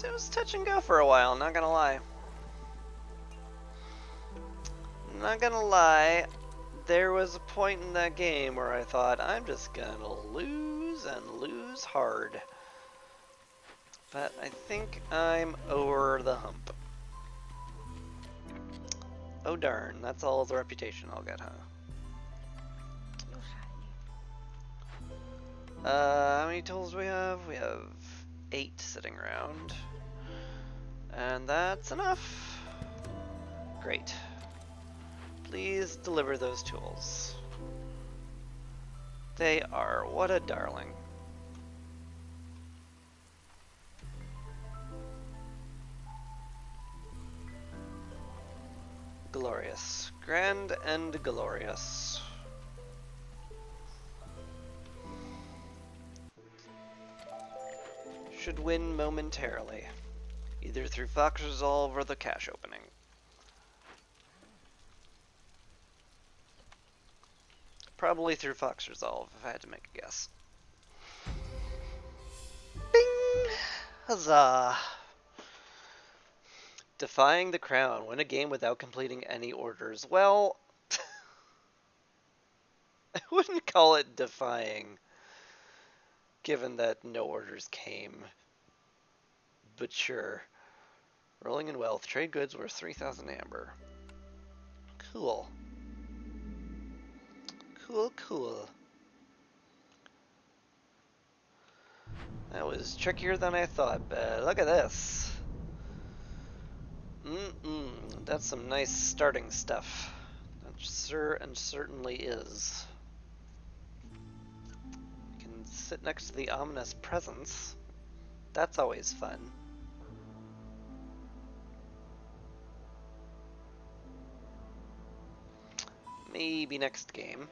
It was touch and go for a while, not gonna lie. Not gonna lie, there was a point in that game where I thought, I'm just gonna lose and lose hard. But I think I'm over the hump. Oh darn, that's all the reputation I'll get, huh? How many tools do we have? We have 8 sitting around. And that's enough. Great. Please deliver those tools. They are, what a darling. Glorious. Grand and glorious. Should win momentarily. Either through Fox Resolve or the cache opening. Probably through Fox Resolve, if I had to make a guess. Bing! Huzzah! Defying the crown. Win a game without completing any orders. Well, I wouldn't call it defying, given that no orders came. But sure. Rolling in wealth. Trade goods worth 3,000 amber. Cool. Cool, cool. That was trickier than I thought, but look at this. That's some nice starting stuff. That sure and certainly is. You can sit next to the ominous presence. That's always fun. Maybe next game.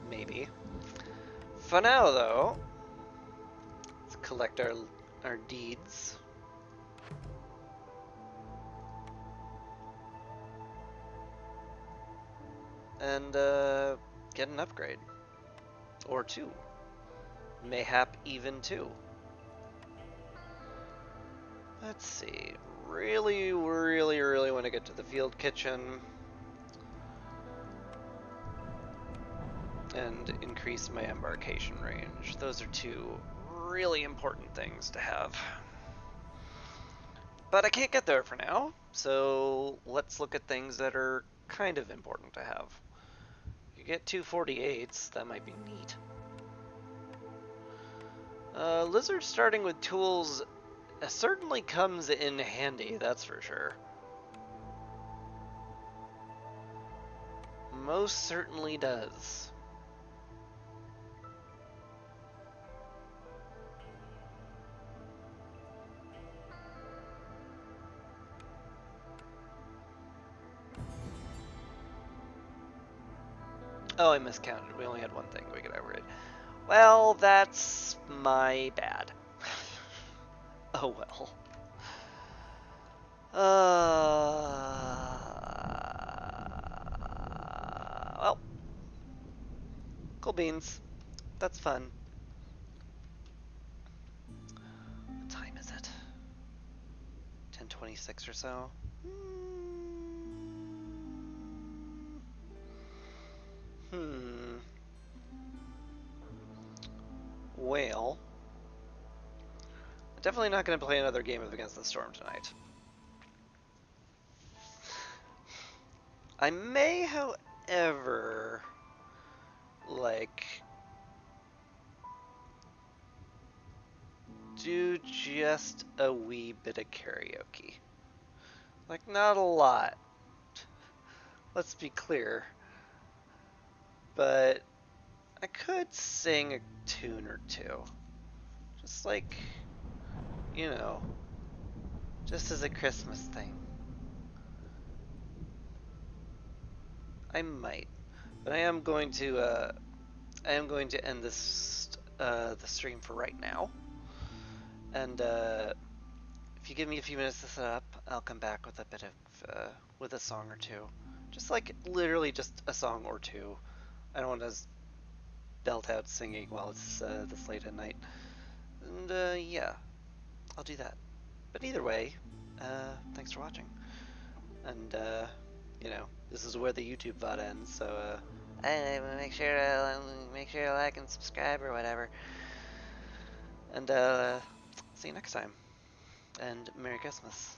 Maybe. For now, though, let's collect our deeds. And get an upgrade. Or 2. Mayhap even 2. Let's see. Really want to get to the field kitchen. And increase my embarkation range. Those are 2 really important things to have. But I can't get there for now, so let's look at things that are kind of important to have. You get 2 48s, that might be neat. Lizard starting with tools certainly comes in handy, that's for sure. Most certainly does. Oh, I miscounted. We only had one thing we could override. Well, that's my bad. Oh well. Well, cool beans. That's fun. What time is it? 10:26 or so. Hmm. Well, definitely not going to play another game of Against the Storm tonight. I may, however, like, do just a wee bit of karaoke. Like, not a lot. Let's be clear. But I could sing a tune or two. Just like, you know, just as a Christmas thing. I might. But I am going to end this the stream for right now. And if you give me a few minutes to set up, I'll come back with a bit of with a song or two. Just like literally just a song or two. I don't want to belt out singing while it's this late at night. And yeah, I'll do that. But either way, thanks for watching. And you know, this is where the YouTube VOD ends. So make sure to like and subscribe or whatever. And see you next time. And Merry Christmas.